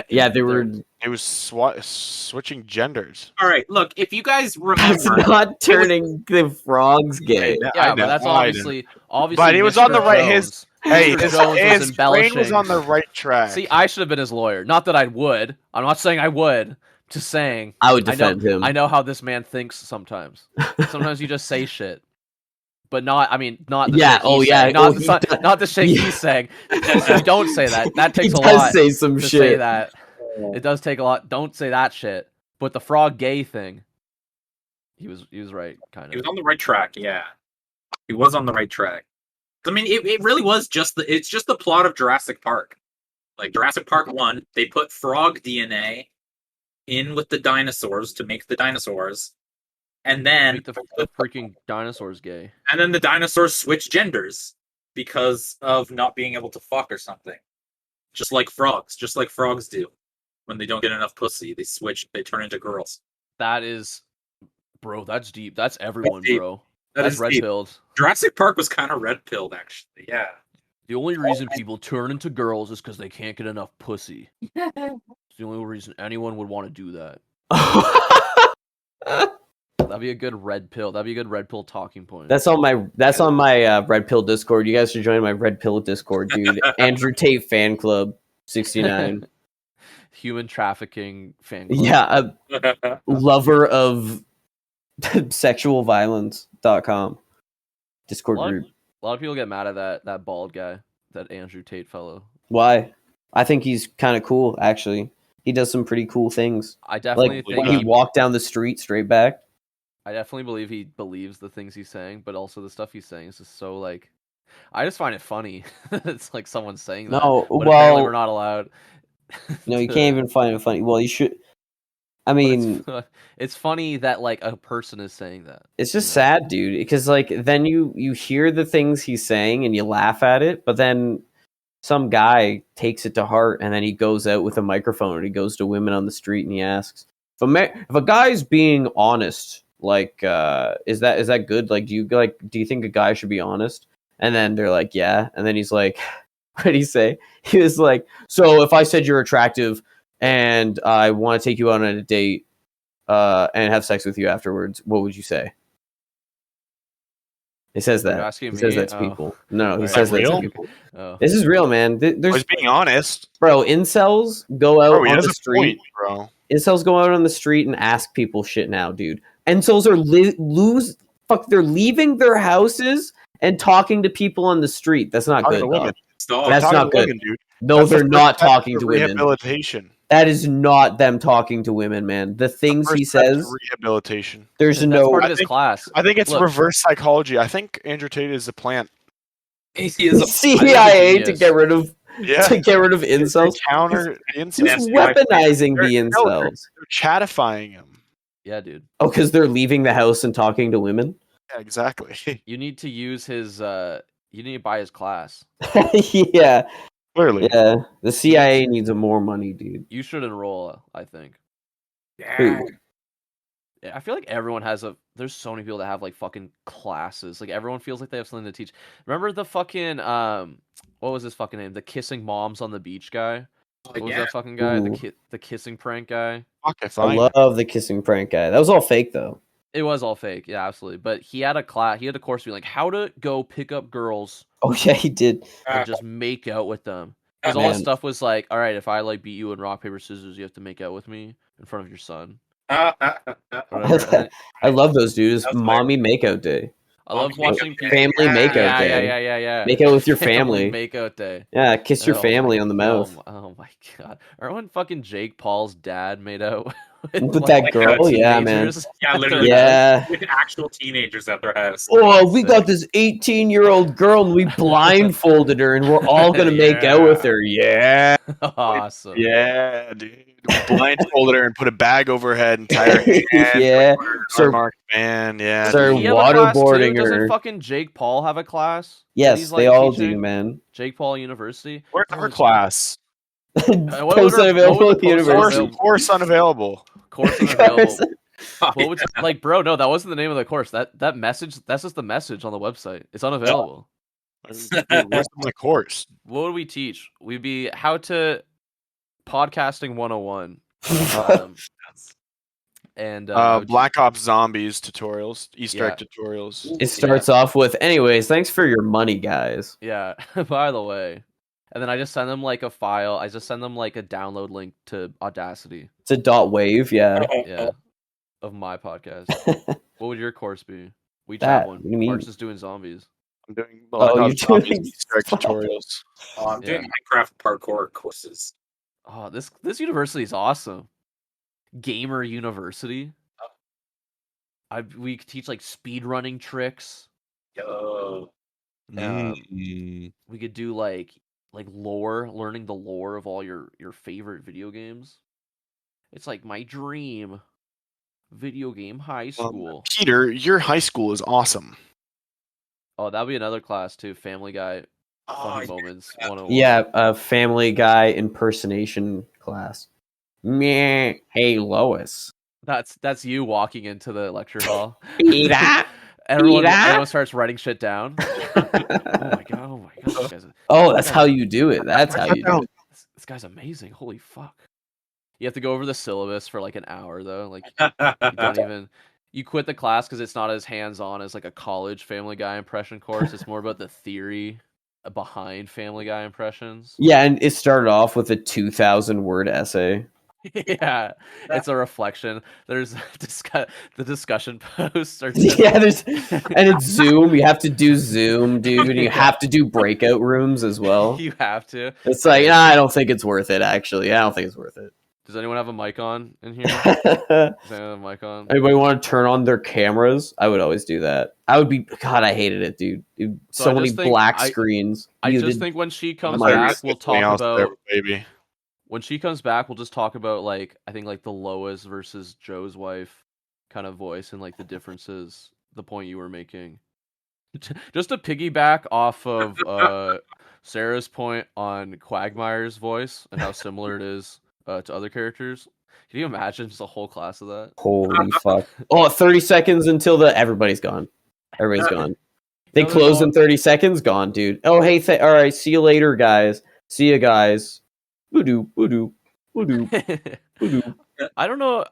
Yeah, they were.
He was switching genders.
All right, look, if you guys
That's
remember,
not turning the frogs gay.
Yeah, but that's obviously
But he was on the
Mr.
right.
Jones.
Hey,
Mr.
his
Jones was
brain was
embellishing.
on the right track.
See, I should have been his lawyer. Not that I would. I'm not saying I would. Just saying.
I would defend him.
I know how this man thinks sometimes. Sometimes you just say shit. But not, I mean, not the
Yeah,
shit he's
oh, yeah,
saying.
oh,
Not,
he
the,
does-
not the shit
Yeah.
he's saying. You don't say that. That takes
he
a
does
lot
say some
to
shit.
say that. It does take a lot. Don't say that shit. But the frog gay thing, he was right, kind
he
of.
was on the right track. Yeah, he was on the right track. I mean, it really was it's just the plot of Jurassic Park. Like Jurassic Park 1, they put frog DNA in with the dinosaurs to make the dinosaurs, and then
Make the freaking dinosaurs gay.
and then the dinosaurs switch genders because of not being able to fuck or something. Just like frogs do. When they don't get enough pussy, they turn into girls.
That is, bro, that's deep. That's everyone,
deep.
bro.
That
That's
is
red
deep.
pilled.
Jurassic Park was kind of red pilled, actually. Yeah.
The only reason people turn into girls is because they can't get enough pussy. It's the only reason anyone would want to do that. That'd be a good red pill. That'd be a good red pill talking point.
That's on my Red Pill Discord. You guys should join my Red Pill Discord, dude. Andrew Tate fan club 69.
Human trafficking fan club.
Yeah, a lover of sexualviolence.com Discord group.
A lot of people get mad at that bald guy, that Andrew Tate fellow.
Why? I think he's kind of cool, actually. He does some pretty cool things.
I definitely
Like
think
when he walked down the street straight back.
I definitely believe he believes the things he's saying, but also the stuff he's saying is just so like. I just find it funny. It's like someone saying that.
No,
but apparently
well,
we're not allowed.
no, you can't even find it funny. Well, you should. I mean,
it's funny that like a person is saying that.
it's just sad, dude. Because like then you hear the things he's saying and you laugh at it, but then some guy takes it to heart and then he goes out with a microphone and he goes to women on the street and he asks, if a guy's being honest, like, is that good? Like, do you think a guy should be honest? And then they're like, yeah. And then he's like, what did he say? He was like, so if I said you're attractive and I want to take you out on a date and have sex with you afterwards, what would you say? He says that.
asking
He says
me?
that to people. No, he
Is
says
that
that to
real?
people.
Oh.
This is real, man.
I
There's
was being honest.
bro, incels go out
Bro, he
on
has
the
a
street.
point, bro.
Incels go out on the street and ask people shit now, dude. Incels are they're leaving their houses and talking to people on the street. That's not
Talking
good.
to women.
Dog.
Stop.
That's
Talking
not
to
good.
women, dude.
No,
That's the
they're
first
not
step
talking
to
to women.
Rehabilitation.
That is not them talking to women, man. The things he
First step to
says,
rehabilitation.
there's
That's
no.
part of
I
his
think-
class.
I think it's
Look.
reverse psychology. I think Andrew Tate is a plant.
He is a
CIA to
genius.
get rid of
Yeah.
incels.
Counter the
He's
incels.
Nasty
weaponizing the
They're- no,
incels.
They're chatifying him.
Yeah, dude.
Oh, because they're leaving the house and talking to women.
Yeah, exactly.
You need to use his. You need to buy his class.
Yeah,
Clearly.
yeah. The CIA needs more money, dude.
You should enroll. I think.
Yeah.
Yeah, I feel like everyone has a. There's so many people that have like fucking classes. Like everyone feels like they have something to teach. Remember the fucking what was his fucking name? The kissing moms on the beach guy. What was that fucking guy?
Ooh.
The kissing prank guy.
Fuck, I
I
find
love the kissing prank guy. That was all fake, though.
It was all fake. Yeah, absolutely. But he had a class. He had a course being like how to go pick up girls
Oh yeah, he did.
and just make out with them. Because all his
Man.
stuff was like, all right, if I like beat you in rock paper scissors, you have to make out with me in front of your son. Whatever. And then
I love those dudes.
That's
Mommy makeout day.
I love
Mommy
watching
makeout
people.
day.
Family makeout
Yeah,
day.
yeah.
Make out with your
Family
family.
makeout day.
Yeah, kiss your
Oh
family
my-
on the mouth.
Oh my god! Remember when fucking Jake Paul's dad made out
With
like,
that girl, yeah, man.
teenagers
Yeah,
at their
literally.
house?
Yeah.
With actual teenagers at their house.
Oh, we got this 18-year-old girl and we blindfolded her and we're all gonna make out with her. Yeah.
Awesome.
Yeah, dude. Blindfolded her and put a bag over her head and tied her hands.
Yeah.
Sir
Sir,
Mark man, yeah.
Sir
Does he have a class, too?
waterboarding
Doesn't
her.
fucking Jake Paul have a class? that
Yes,
he's,
they
like,
all do,
teaching?
man.
Jake Paul University.
Where's our class?
what would
Post
our-
unavailable
what would the post
university.
unavailable-
Course unavailable.
Course
Guys,
unavailable.
Oh,
What would you, like, bro? No, that wasn't the name of the course. That message. That's just the message on the website. It's unavailable.
Dude, where's my course?
What would we teach? We'd be how to podcasting 101. And I would
Black Ops Zombies tutorials, Easter
Yeah.
egg tutorials.
It starts off with, anyways, thanks for your money, guys.
yeah. By the way, and then I just send them like a file. I just send them like a download link to Audacity.
It's a dot wave, yeah.
Yeah, of my podcast. What would your course be? We each
That,
have one.
what do you mean?
Mark's just doing zombies.
I'm doing Black
Oh,
Ops
you're
Zombies
doing
Easter egg
zombies.
tutorials.
Oh, I'm doing Minecraft parkour courses.
Oh, this university is awesome. Gamer University. We teach like speed running tricks.
Yo.
We could do like lore, learning the lore of all your favorite video games. It's like my dream video game high school.
Peter, your high school is awesome.
Oh, that'll be another class too. Family Guy funny
Oh,
moments
yeah.
101.
Yeah, a Family Guy impersonation class. Meh. Hey, Lois.
That's you walking into the lecture hall.
Peter?
Everyone
Peter?
starts writing shit down. Oh my god, guys.
Oh, that's how you do it. That's how you do it.
This guy's amazing. Holy fuck. You have to go over the syllabus for like an hour though. Like you don't even you quit the class because it's not as hands-on as like a college Family Guy impression course. It's more about the theory behind Family Guy impressions.
Yeah, and it started off with a 2,000-word essay.
Yeah, it's a reflection. There's the discussion posts are
Yeah, and it's Zoom. You have to do Zoom, dude, and you have to do breakout rooms as well.
You have to.
It's like, nah, I don't think it's worth it. Actually, I don't think it's worth it.
Does anyone have a mic on in here? Does anyone have a mic on?
Anybody want to turn on their cameras? I would always do that. I would be. God, I hated it, dude.
So
So
I
many
just think-
black screens.
I just
muted.
think when she comes
Mic.
back, we'll talk about.
baby.
When she comes back, we'll just talk about like I think like the Lois versus Joe's wife kind of voice and like the differences. The point you were making. Just to piggyback off of Sarah's point on Quagmire's voice and how similar it is to other characters. Can you imagine just a whole class of that?
Holy fuck! Oh, 30 seconds until everybody's gone. Everybody's gone. They
No,
close
no.
in 30 seconds. Gone, dude. Oh, hey, all right. See you later, guys. See you guys. Voodoo, voodoo, voodoo, voodoo.
I don't know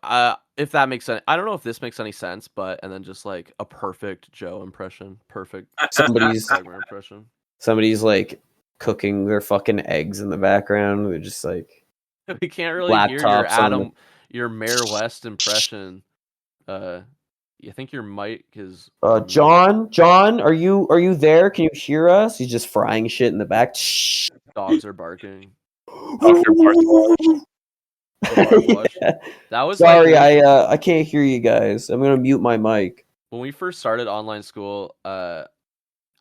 if that makes sense. I don't know if this makes any sense, but and then just like a perfect Joe impression, perfect
Somebody's
Quagmire impression.
somebody's like cooking their fucking eggs in the background. They're just like,
We can't really hear your
Laptops on
Adam, your Mayor West impression. I think your mic is.
John, are you there? Can you hear us? He's just frying shit in the back. Shh.
Dogs are barking.
Dr.
The bark wash.
Yeah.
That was
Sorry,
like
I can't hear you guys. I'm gonna mute my mic.
when we first started online school. I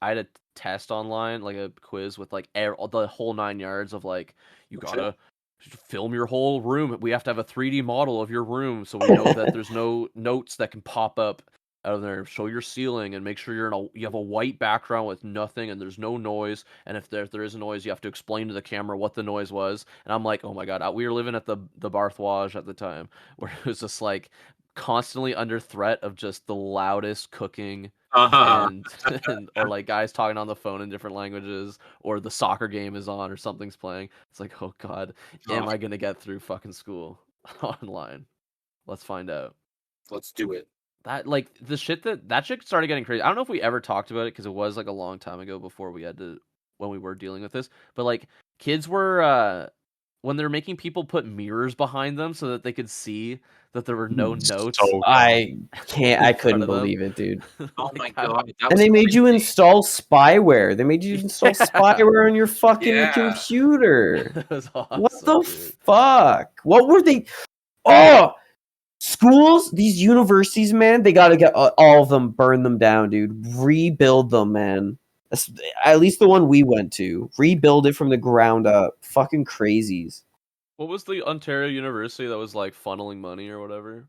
had a test online, like a quiz with like the whole 9 yards of like you gotta film your whole room. We have to have a 3D model of your room so we know that there's no notes that can pop up out of there. Show your ceiling and make sure you have a white background with nothing and there's no noise. And if there is a noise, you have to explain to the camera what the noise was. And I'm like, oh my god, we were living at the Barthwage at the time where it was just like constantly under threat of just the loudest cooking. And or like guys talking on the phone in different languages, or the soccer game is on or something's playing. It's like, oh god, am I gonna get through fucking school online? Let's find out.
Let's do it.
That like the shit that shit started getting crazy. I don't know if we ever talked about it because it was like a long time ago before we had to when we were dealing with this. But like kids were when they're making people put mirrors behind them so that they could see that there were no notes.
So
I can't. I
In front
couldn't
of them.
believe it, dude.
Oh
Like,
my
how-
god. that
And
was
they made you
crazy.
install spyware. They made you install
Yeah.
spyware on your fucking
Yeah.
computer.
That was awesome,
What the
dude.
fuck? What were they? Oh, schools, these universities, man, they gotta get all of them, burn them down, dude. Rebuild them, man. At least the one we went to. Rebuild it from the ground up. Fucking crazies.
What was the Ontario University that was like funneling money or whatever?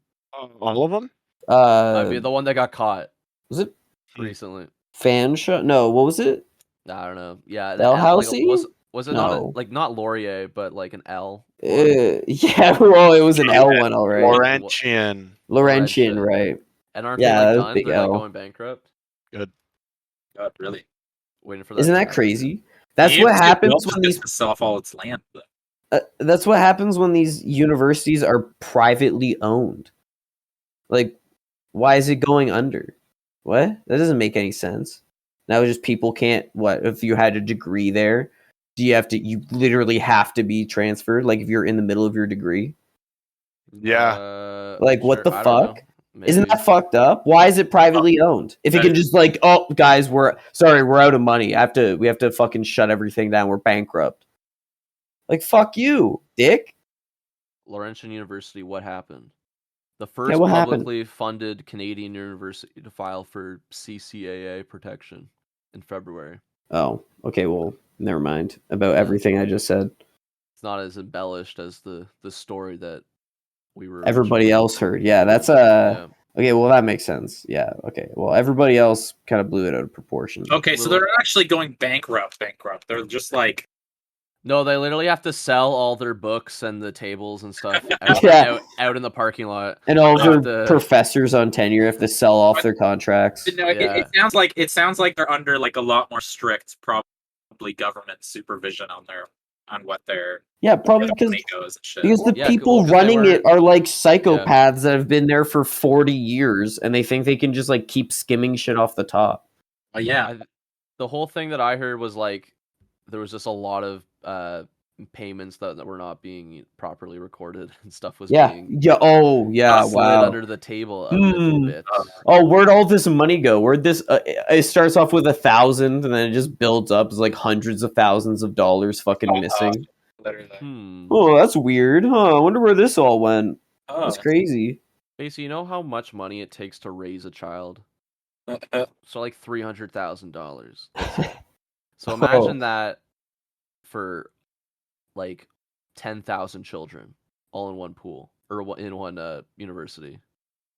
all of them?
I mean, the one that got caught
Was it
recently.
fan shot? No, what was it?
I don't know. Yeah,
Dalhousie?
Was it not
No.
not Laurier, but like an L?
Yeah, well, it was an L one, all right.
Laurentian.
Laurentian, right?
And aren't
Yeah,
they
that
like
was
done?
big
They're like
L.
going bankrupt.
God, really.
Waiting for that.
Isn't
to
that
happen.
crazy? That's
Yeah,
what
it's
happens
just
when these.
to sell off all its land.
That's what happens when these universities are privately owned. Like, why is it going under? What? That doesn't make any sense. Now just people can't. What if you had a degree there? Do you have to? You literally have to be transferred. Like if you're in the middle of your degree.
Yeah.
Like, what the
I don't know.
fuck? Isn't
Maybe.
that fucked up? Why is it privately owned? If it can just like, oh, guys, we're out of money. We have to fucking shut everything down. We're bankrupt. Like, fuck you, dick.
Laurentian University? What happened? The first
what happened?
publicly funded Canadian university to file for CCAA protection in February.
Oh, okay. Well, never mind about everything I just said.
It's not as embellished as the story that we were.
Everybody
originally-
else heard. Yeah, that's
Yeah.
okay. Well, that makes sense. Yeah. Okay. Well, everybody else kind of blew it out of proportion.
Okay, so they're actually going bankrupt. They're just like,
No, they literally have to sell all their books and the tables and stuff out,
Yeah.
out in the parking lot.
And all
They have
the
to-
professors on tenure have to sell off their contracts.
no,
Yeah.
it sounds like they're under like a lot more strict probably probably government supervision on what their
Yeah,
where
probably
the money goes and shit.
because the
Yeah,
people
well, 'cause they
running it
weren't-
are like psychopaths that have been there for 40 years and they think they can just like keep skimming shit off the top.
Yeah.
The whole thing that I heard was like there was just a lot of payments that were not being properly recorded and stuff was
Yeah.
being
Yeah.
slid
Wow.
under the table a little
Hmm.
bit.
Oh, where'd all this money go? Where'd this? It starts off with 1,000, and then it just builds up. It's like hundreds of thousands of dollars fucking missing.
Literally.
Oh, that's weird, huh? I wonder where this all went. That's crazy.
Basically, you know how much money it takes to raise a child? So like $300,000. So imagine that for like 10,000 children all in one pool or in one university,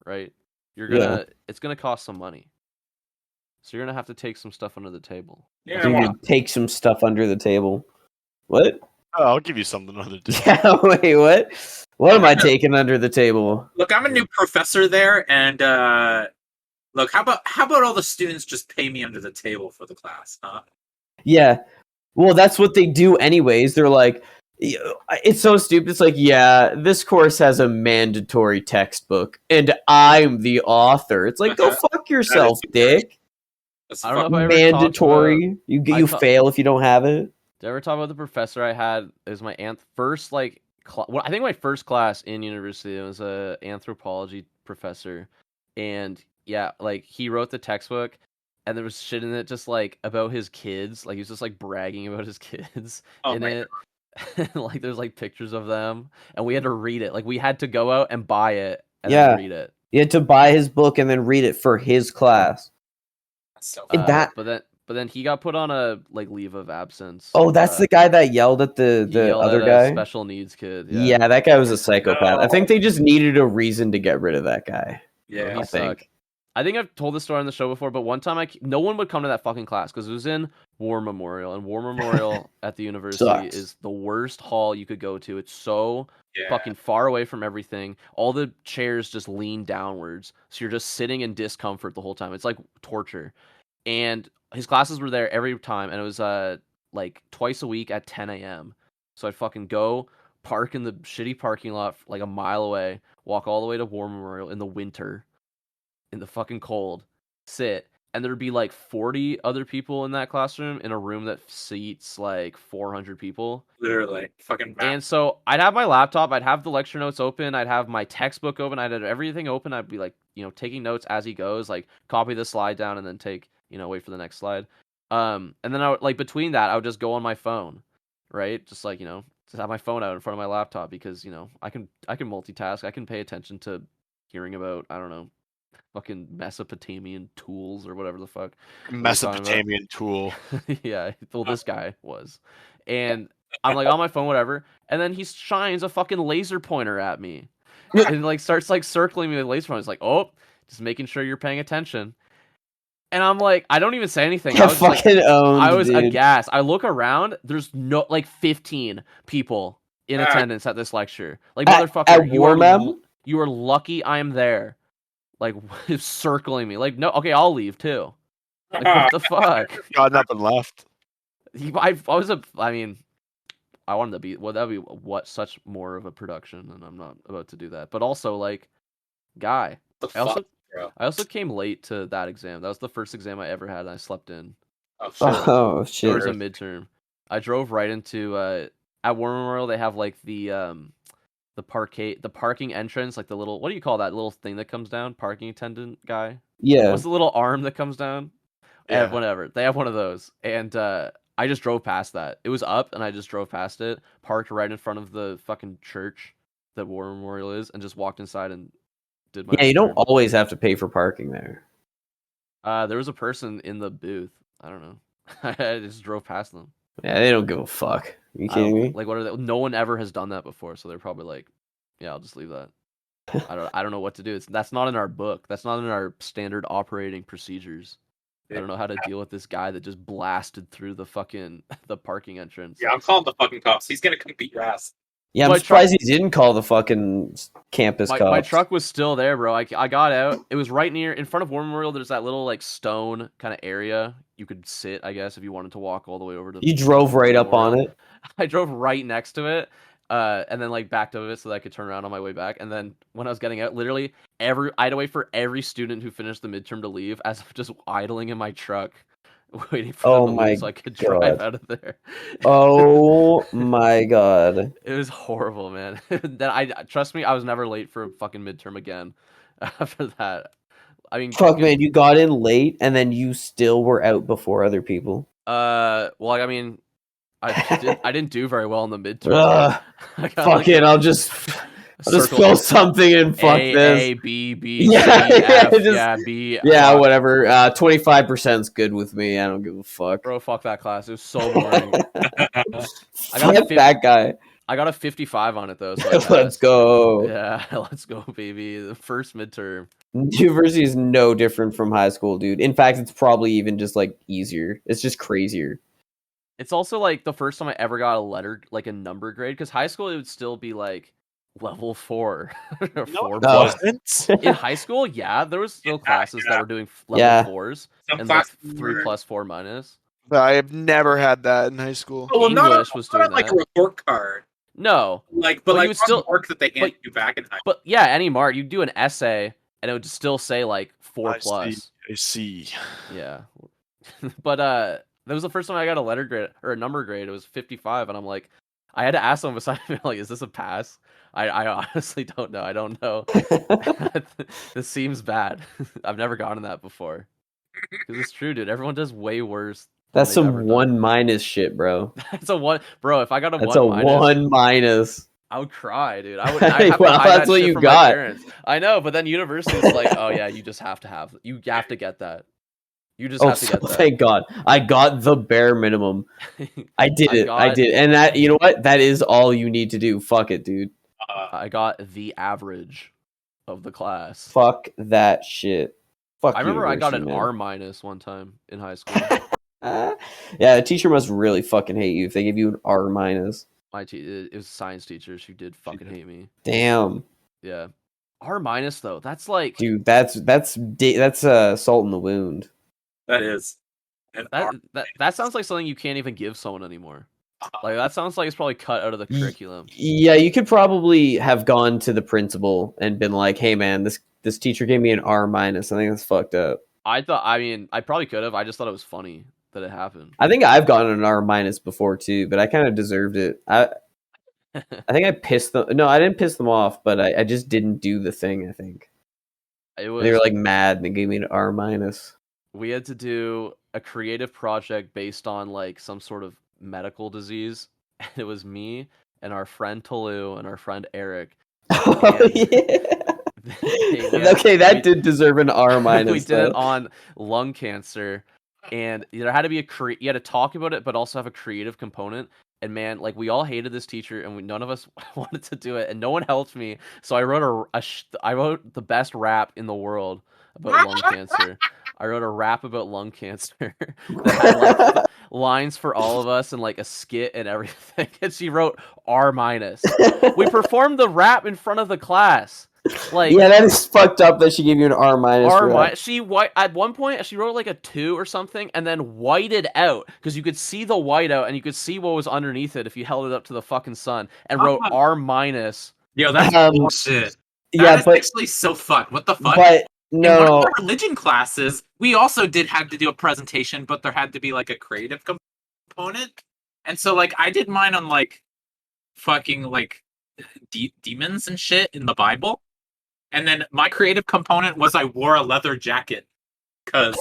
right? It's gonna cost some money. So you're gonna have to take some stuff under the table.
You can take some stuff under the table. What?
Oh, I'll give you something other than
Yeah, wait, what? What am I taking under the table?
Look, I'm a new professor there, and look, how about all the students just pay me under the table for the class, huh?
Yeah. Well, that's what they do anyways. They're like, it's so stupid. It's like, yeah, this course has a mandatory textbook, and I'm the author. It's like, go fuck yourself, dick.
That's
I don't know
fucking-
if I ever
Mandatory. You fail if you don't have it.
Did I ever talk about the professor I had? It was my first like I think my first class in university. It was a anthropology professor, and yeah, like he wrote the textbook, and there was shit in it just like about his kids. Like he was just like bragging about his kids in it. Like there's like pictures of them, and we had to read it. Like we had to go out and buy it and then read it.
You had to buy his book and then read it for his class.
That's so
But then he got put on a like leave of absence.
Oh, that's the guy that yelled at the
yelled
other
at
guy?
a special needs kid.
Yeah, that guy was a psychopath. I think they just needed a reason to get rid of that guy.
Yeah,
he sucked. I think I've told this story on the show before, but one time no one would come to that fucking class because it was in War Memorial, and War Memorial at the university
Sucks.
is the worst hall you could go to. It's so fucking far away from everything. All the chairs just lean downwards, so you're just sitting in discomfort the whole time. It's like torture. And his classes were there every time, and it was like twice a week at 10 a.m. So I'd fucking go park in the shitty parking lot like a mile away, walk all the way to War Memorial in the winter, in the fucking cold, sit, and there'd be like 40 other people in that classroom in a room that seats like 400 people.
Literally, fucking.
And so I'd have my laptop, I'd have the lecture notes open, I'd have my textbook open, I'd have everything open. I'd be like, taking notes as he goes, like copy the slide down and then wait for the next slide. And then I would, like between that, I would just go on my phone, right? Just like, just have my phone out in front of my laptop because, I can multitask. I can pay attention to hearing about, I don't know, fucking Mesopotamian tools or whatever the fuck.
Mesopotamian tool.
Yeah, well, this guy was. And I'm like on my phone, whatever. And then he shines a fucking laser pointer at me. And like starts like circling me with laser pointer. It's like, oh, just making sure you're paying attention. And I'm like, I don't even say anything. I was
fucking owned,
I was
dude.
aghast. I look around. There's no like 15 people in attendance at this lecture. Like motherfucker,
at War Mem?
You are lucky I am there. Like circling me. Like no, okay, I'll leave too. Like what the fuck?
Got nothing left.
I wanted to be. Well, that'd be such more of a production, and I'm not about to do that. But also, like, guy. I also came late to that exam. That was the first exam I ever had, and I slept in.
Oh shit!
There was a midterm. I drove right into at War Memorial. They have like the parking entrance, like the little, what do you call that little thing that comes down? Parking attendant guy.
Yeah.
What's the little arm that comes down?
Yeah.
Whatever. They have one of those, and I just drove past that. It was up, and I just drove past it, parked right in front of the fucking church that War Memorial is, and just walked inside and did my.
Yeah, you don't always have to pay for parking there.
There was a person in the booth. I don't know. I just drove past them.
Yeah, they don't give a fuck. Are you kidding me?
Like, what are they? No one ever has done that before, so they're probably like, "Yeah, I'll just leave that." I don't know what to do. That's not in our book. That's not in our standard operating procedures. I don't know how to deal with this guy that just blasted through the fucking the parking entrance.
Yeah, I'm calling the fucking cops. He's gonna come beat your ass.
Yeah, I'm
My
surprised he didn't call the fucking campus
My
cops.
truck was still there, bro. I got out. It was right in front of War Memorial. There's that little like stone kind of area you could sit, I guess, if you wanted to walk all the way over to.
You drove right up on
Memorial.
it.
I drove right next to it, and then like backed up of it so that I could turn around on my way back. And then when I was getting out, literally I had to wait for every student who finished the midterm to leave, as I'm just idling in my truck, waiting for them to leave so I could drive out of there.
Oh my god.
It was horrible, man. Then trust me, I was never late for a fucking midterm again after that. I mean,
Fuck, man, you got in late and then you still were out before other people.
well, I mean, I didn't do very well in the midterm.
Fuck it, I'll just fill something and fuck this.
A, B, B, C, F, B.
Yeah, whatever. 25%'s good with me. I don't give a fuck.
Bro, fuck that class. It was so boring.
Fuck that guy.
I got a 55 on it though. So
Let's go.
Yeah, let's go, baby. The first midterm.
University is no different from high school, dude. In fact, it's probably even just like easier. It's just crazier.
It's also like the first time I ever got a letter, like a number grade, because high school it would still be like level 4 or 4 plus. In high school, yeah, there was still classes that were doing level 4s and like 3 plus 4 minus.
I have never had that in high school.
Well,
English was doing
like
that.
a report card.
No,
But
you would still
mark that they hand you back in high school.
But yeah, any mark, you'd do an essay and it would still say like 4
I
plus.
I see.
Yeah. But that was the first time I got a letter grade or a number grade. It was 55, and I'm like, I had to ask someone beside me, like, is this a pass? I honestly don't know. I don't know. This seems bad. I've never gotten that before. Because it's true, dude. Everyone does way worse.
That's some 1- shit, bro.
That's a 1, bro. If I got a
That's
1
a 1-.
I would cry, dude. I would. I'd have
Well,
to hide
that's
that
what
shit
you
from
got.
my parents. I know, but then university is like, oh yeah, you just have to have. You have to get that. You just have to get that.
Thank God, I got the bare minimum. I did it. I did, and that, you know what? That is all you need to do. Fuck it, dude.
I got the average of the class.
Fuck that shit. Fuck.
I remember I got an
man.
R minus one time in high school.
Yeah, a teacher must really fucking hate you if they give you an R minus.
It was science teacher. She did fucking hate me.
Damn.
Yeah. R minus though. That's like,
dude. That's salt in the wound.
That is. And
that sounds like something you can't even give someone anymore. Like that sounds like it's probably cut out of the curriculum.
Yeah, you could probably have gone to the principal and been like, "Hey, man, this teacher gave me an R minus. I think that's fucked up."
I mean, I probably could have. I just thought it was funny that it happened.
I think I've gotten an R minus before too, but I kind of deserved it. I think I pissed them. No, I didn't piss them off, but I just didn't do the thing. I think they were like mad and they gave me an R minus.
We had to do a creative project based on like some sort of medical disease, and it was me and our friend Tolu and our friend Eric.
Oh, yeah. Okay, that did deserve an R minus.
We did it on lung cancer, and there had to be you had to talk about it, but also have a creative component. And man, like we all hated this teacher, and none of us wanted to do it, and no one helped me. So I wrote I wrote the best rap in the world about lung cancer. I wrote a rap about lung cancer that had like lines for all of us and like a skit and everything. And she wrote R minus. We performed the rap in front of the class. Like,
yeah, that is fucked up that she gave you an R minus.
At one point she wrote like a 2 or something, and then whited out because you could see the whiteout and you could see what was underneath it if you held it up to the fucking sun, and wrote R minus.
Yo, that's bullshit.
Yeah,
but actually so fucked. What the fuck?
But no,
in one of the religion classes, we also had to do a presentation, but there had to be like a creative component, and so like I did mine on like fucking like demons and shit in the Bible. And then my creative component was I wore a leather jacket because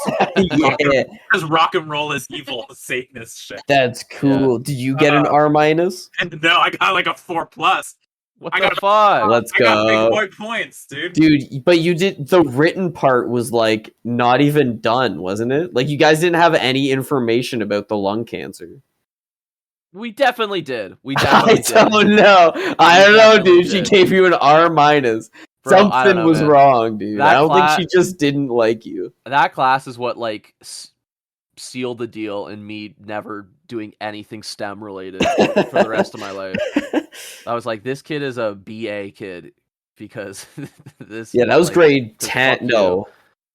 rock and roll is evil, Satanist shit.
That's cool. Did you get an R minus?
And no, I got like a 4+.
What the fuck?
Let's go.
I got big boy points, dude.
Dude, but you did the written part was like not even done, wasn't it? Like you guys didn't have any information about the lung cancer.
We definitely did. I
don't know. I don't know, dude. She gave you an R minus.
Bro,
something was wrong, dude. I don't think she just didn't like you.
That class is what like sealed the deal in me never doing anything STEM related for the rest of my life. I was like, this kid is a BA kid because this.
Yeah, that was
like,
grade
'cause
10.
fuck you.
No.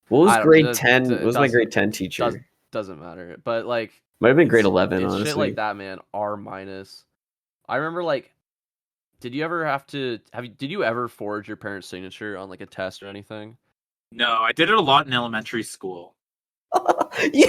What was
I don't-
grade
it-
10? What
it
was my grade
doesn't-
10 teacher?
Doesn't matter. But like,
Might have been grade 11,
it's
honestly.
shit like that, man. R minus. I remember like, did you ever have to did you ever forge your parents' signature on like a test or anything?
No, I did it a lot in elementary school.
you,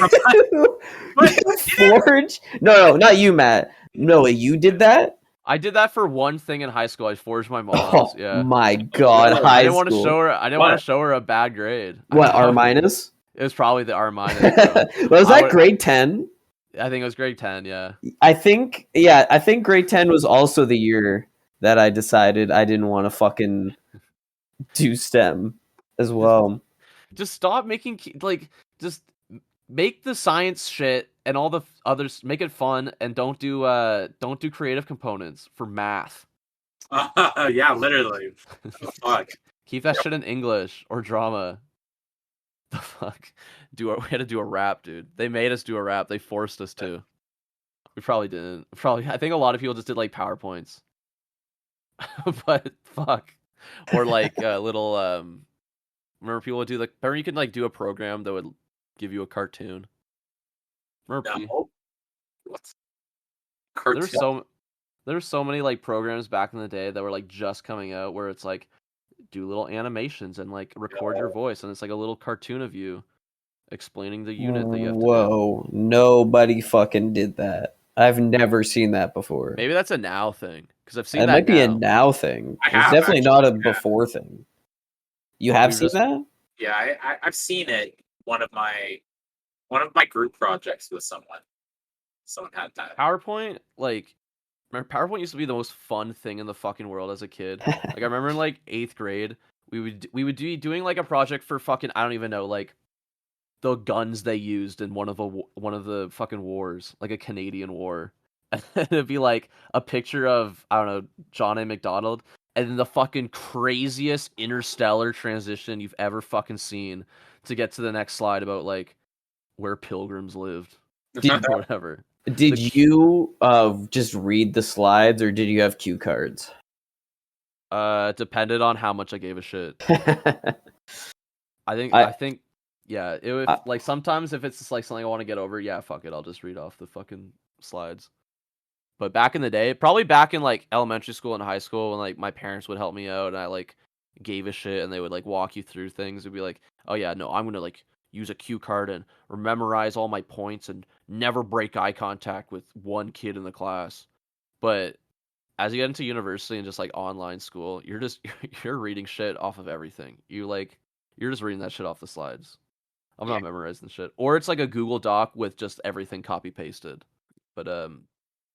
But
you forged? No, not you, Matt. No, you did that?
I did that for one thing in high school. I forged my mom's.
Oh
Yeah.
my god,
really?
high
I didn't want to
school.
show her. I didn't
What?
want to show her a bad grade.
What,
I
R
would-
minus?
It was probably the R minus. Bro.
Was
I
that
would-
grade 10?
I think it was grade 10. Yeah.
I think grade 10 was also the year that I decided I didn't want to fucking do STEM as well.
Just stop making just make the science shit and all the others, make it fun, and don't do creative components for math.
yeah, literally. Oh, fuck.
Keep that shit in English or drama. The fuck? We had to do a rap, dude. They made us do a rap. They forced us to. We probably didn't. I think a lot of people just did like PowerPoints. But fuck. Or like little remember people would do like, remember you could like do a program that would give you a cartoon. Remember
No. What's
there
cartoon?
were so many like programs back in the day that were like just coming out where it's like do little animations and like record your voice, and it's like a little cartoon of you explaining the unit that you have to do.
Whoa, nobody fucking did that. I've never seen that before.
Maybe that's a now thing because I've seen
It
that
might be a
now.
now thing.
I
It's
have,
definitely not a
actually, yeah.
before thing. You have
We
seen
just-
that?
Yeah, I've seen it. One of my group projects with someone. Someone had that.
PowerPoint, like, remember PowerPoint used to be the most fun thing in the fucking world as a kid. Like I remember in like 8th grade, we would be doing like a project for fucking, I don't even know, like the guns they used in one of the fucking wars, like a Canadian war. And it'd be like a picture of, I don't know, John A. McDonald, and then the fucking craziest interstellar transition you've ever fucking seen to get to the next slide about like where pilgrims lived or whatever.
Did you just read the slides or did you have cue cards?
Depended on how much I gave a shit. I think yeah, it would like sometimes if it's just like something I want to get over, yeah, fuck it, I'll just read off the fucking slides. But back in the day, probably back in like elementary school and high school when like my parents would help me out and I like gave a shit and they would like walk you through things, it'd be like, "Oh yeah, no, I'm going to like use a cue card and memorize all my points and never break eye contact with one kid in the class." But as you get into university and just like online school, you're reading shit off of everything. You're just reading that shit off the slides. I'm not memorizing the shit. Or it's like a Google Doc with just everything copy pasted. But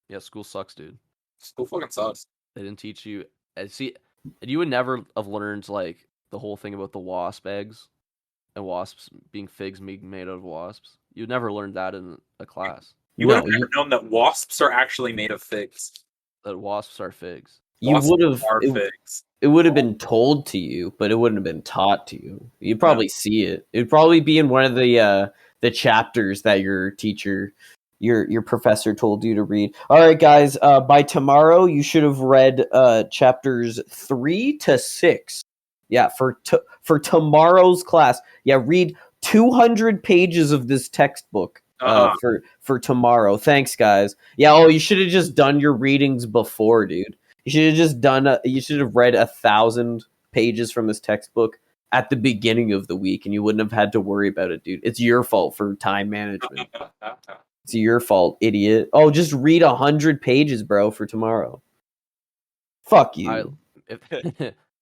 yeah, school sucks, dude.
School fucking sucks.
They didn't teach you. See, you would never have learned like the whole thing about the wasp eggs and wasps being figs being made out of wasps. You'd never learned that in a class.
You would have never known that wasps are actually made of figs.
That wasps are figs.
You
Wasps
would have.
are figs.
It would have been told to you, but it wouldn't have been taught to you. You'd probably see it. It'd probably be in one of the chapters that your teacher, your professor told you to read. All right, guys. By tomorrow, you should have read chapters 3 to 6. Yeah, for tomorrow's class. Yeah, read 200 pages of this textbook for tomorrow. Thanks, guys. Yeah. Oh, you should have just done your readings before, dude. You should have just done. You should have read 1,000 pages from this textbook at the beginning of the week, and you wouldn't have had to worry about it, dude. It's your fault for time management. It's your fault, idiot. Oh, just read 100 pages, bro, for tomorrow. Fuck you.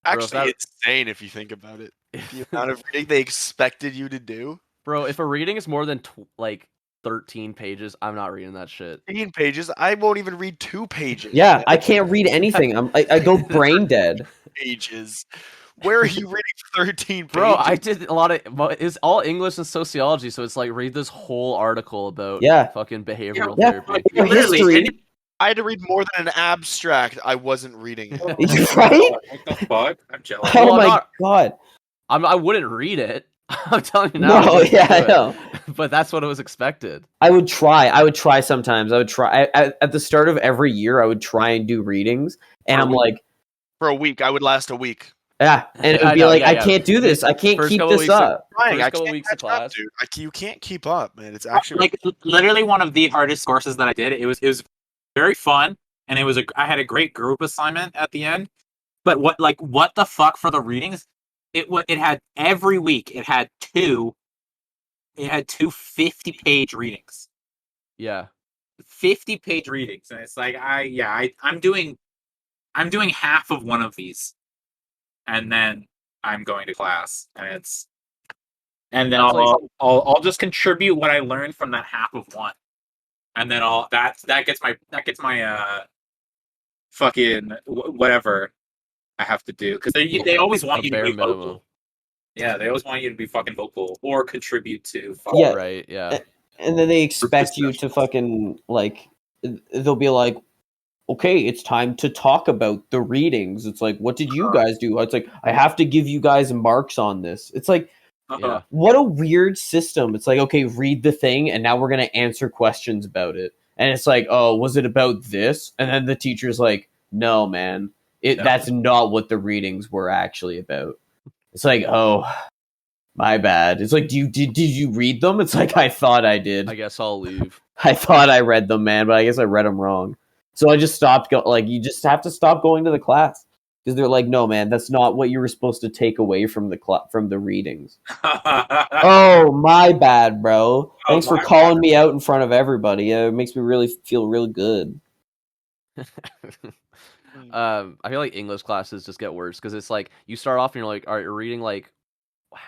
Actually, insane if you think about it. The amount of reading they expected you to do.
Bro, if a reading is more than like 13 pages, I'm not reading that shit.
13 pages? I won't even read 2 pages.
Yeah, I can't read anything. I go brain dead.
Pages. Where are you reading 13 pages?
Bro, I did a lot of. It's all English and sociology, so it's like read this whole article about fucking behavioral therapy.
History.
I had to read more than an abstract. I wasn't reading.
Right?
What the fuck? I'm jealous.
Oh my god.
I wouldn't read it. I'm telling you now.
No, yeah, I know.
but that's what it was expected.
I would try sometimes. I would try at the start of every year. I would try and do readings, and I'm like,
for a week. I would last a week.
yeah, and it would be like, I can't do this. I can't keep this up.
I
First couple
can't
weeks of
catch up,
class.
dude. You can't keep up, man. It's actually
like literally one of the hardest courses that I did. It was very fun, and I had a great group assignment at the end. But what the fuck for the readings? It had every week. It had two 50-page readings.
Yeah.
50-page readings, and it's like I'm doing half of one of these, and then I'm going to class, and then I'll just contribute what I learned from that half of one, and then that gets my fucking whatever I have to do, because they always want you to be vocal. Yeah, they always want you to be fucking vocal or contribute to.
Yeah,
right. Yeah.
And then they expect you to fucking like. They'll be like, okay, it's time to talk about the readings. It's like, what did you guys do? It's like, I have to give you guys marks on this. It's like,
Yeah.
what a weird system. It's like, okay, read the thing, and now we're going to answer questions about it. And it's like, oh, was it about this? And then the teacher's like, no, man, that's not what the readings were actually about. It's like, oh, my bad. It's like, did you read them? It's like, I thought I did.
I guess I'll leave.
I thought I read them, man, but I guess I read them wrong. So I just stopped. You just have to stop going to the class, because they're like, no, man, that's not what you were supposed to take away from the readings. Oh, my bad, bro. Thanks for calling me out in front of everybody. It makes me feel really good.
I feel like English classes just get worse, because it's like you start off and you're like, all right, you're reading like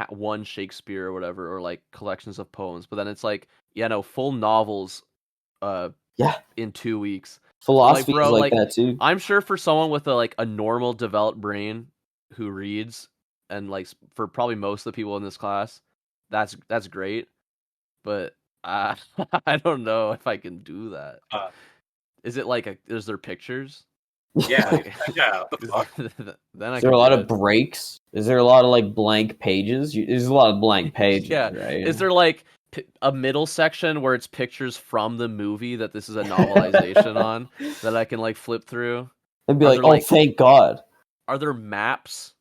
one Shakespeare or whatever, or like collections of poems, but then it's like, full novels in 2 weeks.
Philosophy
bro,
is like that too.
I'm sure for someone with a normal developed brain who reads, and like for probably most of the people in this class, that's great, but I don't know if I can do that. Is it like is there pictures?
Yeah, yeah.
Then
is there a lot of breaks? Is there a lot of like blank pages? There's a lot of blank pages.
Yeah.
Right?
Is there like a middle section where it's pictures from the movie that this is a novelization on that I can like flip through?
And be like, oh, thank God.
Are there maps?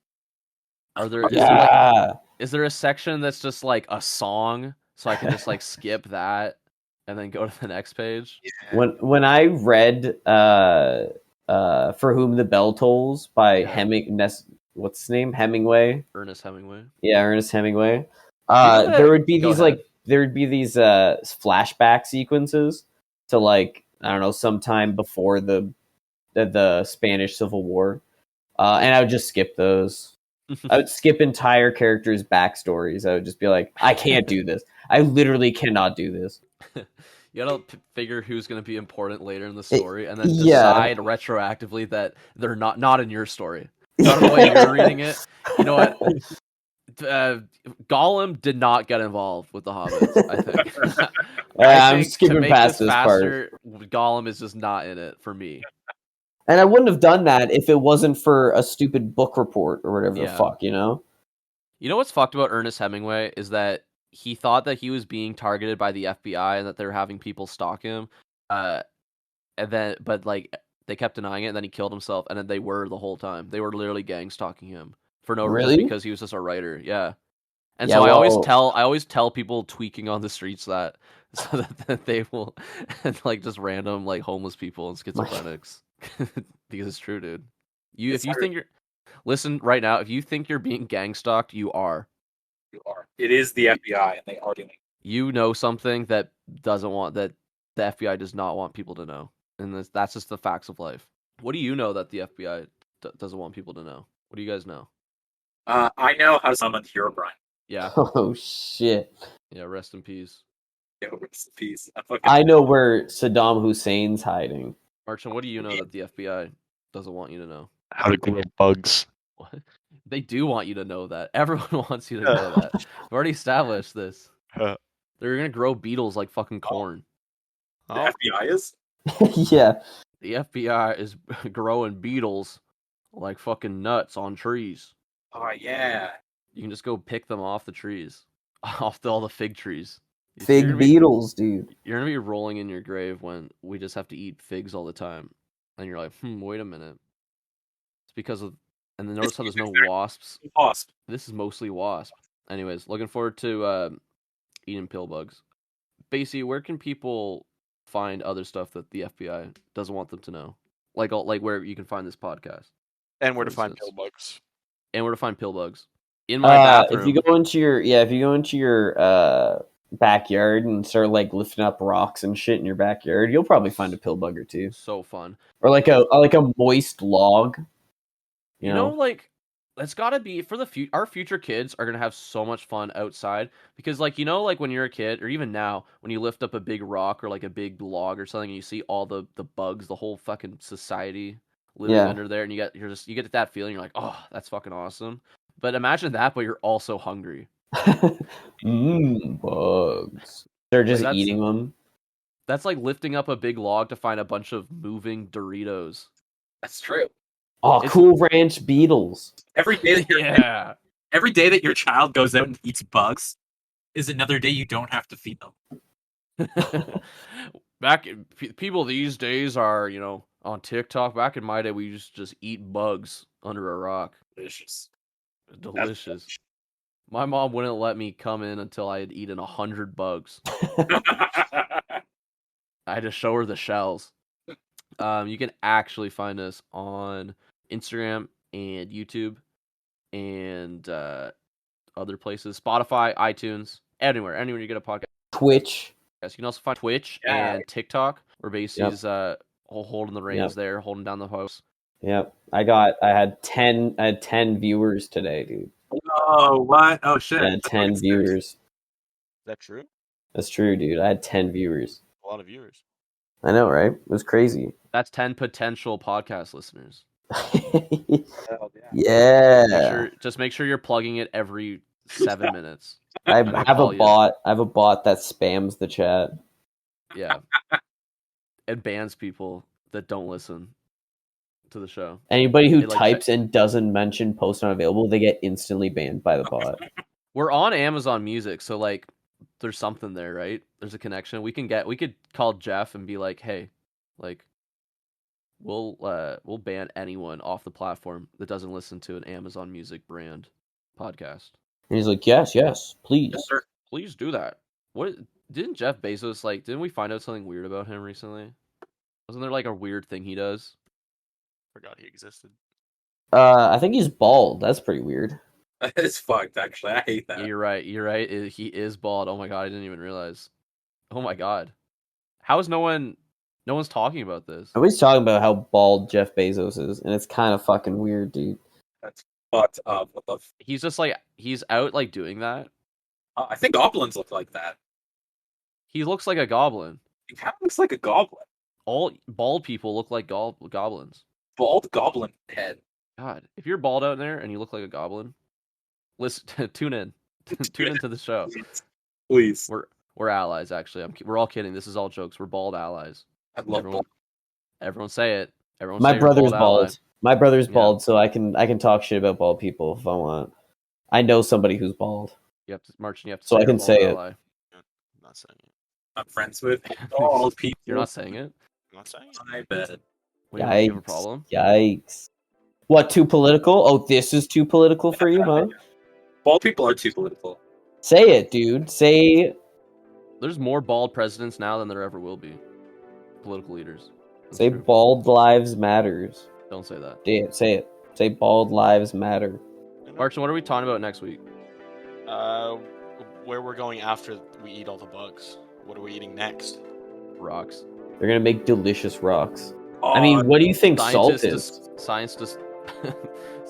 Is there a section that's just like a song, so I can just like skip that and then go to the next page?
Yeah. When I read For Whom the Bell Tolls by what's his name? Hemingway?
Ernest Hemingway.
Yeah, Ernest Hemingway. There would be these flashback sequences to like, I don't know, sometime before the Spanish Civil War. And I would just skip those. I would skip entire characters' backstories. I would just be like, I can't do this. I literally cannot do this.
You gotta figure who's gonna be important later in the story, and then decide retroactively that they're not in your story. Not the way you're reading it. You know what? Gollum did not get involved with the hobbits, I think.
I'm skipping past this part.
Gollum is just not in it for me.
And I wouldn't have done that if it wasn't for a stupid book report or whatever the fuck, You know
what's fucked about Ernest Hemingway is that he thought that he was being targeted by the FBI and that they were having people stalk him. But they kept denying it, and then he killed himself, and then they were the whole time. They were literally gang stalking him for no reason, because he was just a writer. Yeah. And so I always tell people tweaking on the streets that, so that they will, and like just random like homeless people and schizophrenics. Because it's true, dude. Listen right now, if you think you're being gang stalked, you are.
You are. It is the FBI, and they are doing it.
You know something that the FBI does not want people to know, and that's just the facts of life. What do you know that the FBI doesn't want people to know? What do you guys know?
I know how to summon Herobrine.
Yeah.
Oh shit.
Yeah. Rest in peace.
Yeah, rest in peace.
I know where Saddam Hussein's hiding.
Marchin, what do you know that the FBI doesgoing to want you to know?
How to grow bugs.
What? They do want you to know that. Everyone wants you to know that. We've already established this. They're going to grow beetles like fucking corn.
The FBI is?
Yeah.
The FBI is growing beetles like fucking nuts on trees.
Oh, yeah.
You can just go pick them off the trees. Off all the fig trees.
Fig beetles, dude.
You're gonna be rolling in your grave when we just have to eat figs all the time, and you're like, wait a minute. It's because of, and then notice how there's no wasps.
Wasp.
This is mostly wasp. Anyways, looking forward to eating pill bugs. Basically, where can people find other stuff that the FBI doesn't want them to know? Like where you can find this podcast.
And where
For
to find
instance.
pill bugs.
And where to find pill bugs. In my bathroom.
If you go into your backyard and start like lifting up rocks and shit in your backyard, you'll probably find a pill bug or two.
So fun.
Or like a moist log.
You know, like that's got to be for the our future kids are going to have so much fun outside because like like when you're a kid or even now when you lift up a big rock or like a big log or something and you see all the bugs, the whole fucking society living under there and you get that feeling, you're like, "Oh, that's fucking awesome." But imagine that, but you're also hungry.
Bugs. They're just eating them.
That's like lifting up a big log to find a bunch of moving Doritos.
That's true.
Oh, Cool Ranch beetles.
Every day that your child goes out and eats bugs is another day you don't have to feed them.
People these days are, on TikTok. Back in my day, we used to just eat bugs under a rock. Delicious. My mom wouldn't let me come in until I had eaten 100 bugs. I had to show her the shells. You can actually find us on Instagram and YouTube and other places, Spotify, iTunes, anywhere you get a podcast.
Twitch.
Yes, you can also find Twitch and TikTok, where Basie's holding the reins there, holding down the host.
Yep, I had 10 viewers today, dude.
Oh, what? Oh, shit.
I had 10 viewers.
Is that true?
That's true, dude. I had 10 viewers.
A lot of viewers.
I know, right? It was crazy.
That's 10 potential podcast listeners.
Yeah.
Just make sure you're plugging it every 7 minutes.
I have a bot. I have a bot that spams the chat.
Yeah. It bans people that don't listen to the show.
Anybody who types and doesn't mention post unavailable, they get instantly banned by the bot.
We're on Amazon Music, so like there's something there, right? There's a connection. We could call Jeff and be like, "Hey, like we'll ban anyone off the platform that doesn't listen to an Amazon Music brand podcast."
And he's like, "Yes, please.
Yes, sir.
Please do that." What didn't Jeff Bezos didn't we find out something weird about him recently? Wasn't there like a weird thing he does?
Forgot he existed.
I think he's bald. That's pretty weird.
It's fucked, actually. I hate that.
You're right. He is bald. Oh my god, I didn't even realize. Oh my god. How is no one's talking about this?
Nobody's talking about how bald Jeff Bezos is, and it's kind of fucking weird, dude.
That's fucked up. What the
He's just he's out doing that.
I think goblins look like that.
He looks like a goblin.
He kind of looks like a goblin.
All bald people look like goblins.
Bald goblin head.
God, if you're bald out there and you look like a goblin, listen, tune in, tune into the show.
Please.
We're allies. Actually, we're all kidding. This is all jokes. We're bald allies.
I love bald.
Everyone say it. Everyone.
My
say
brother's bald.
Ally.
My brother's bald, so I can talk shit about bald people if I want. I know somebody who's bald.
You have to March, and you have to.
So I can say it.
I'm not saying it.
I'm friends with bald people.
You're not saying it.
I'm not saying it.
I bet.
Wait, you have a problem?
Yikes. What, too political? Oh, this is too political for you, huh?
Bald people are too political.
Say it, dude. Say.
There's more bald presidents now than there ever will be. Political leaders. That's
say
true.
bald lives matters.
Don't say that.
Yeah, say it. Say bald lives matter.
Martin, what are we talking about next week?
Where we're going after we eat all the bugs. What are we eating next?
Rocks.
They're gonna make delicious rocks. I mean, what do you think salt is?
Science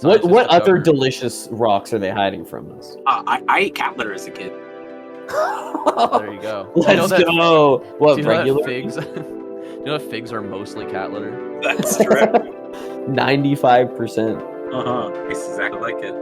What other delicious rocks are they hiding from us?
I ate cat litter as a kid.
There you go.
Let's go. What,
do you
regular?
Know figs? Do you know that figs are mostly cat litter?
That's true.
95%.
It's exactly like it.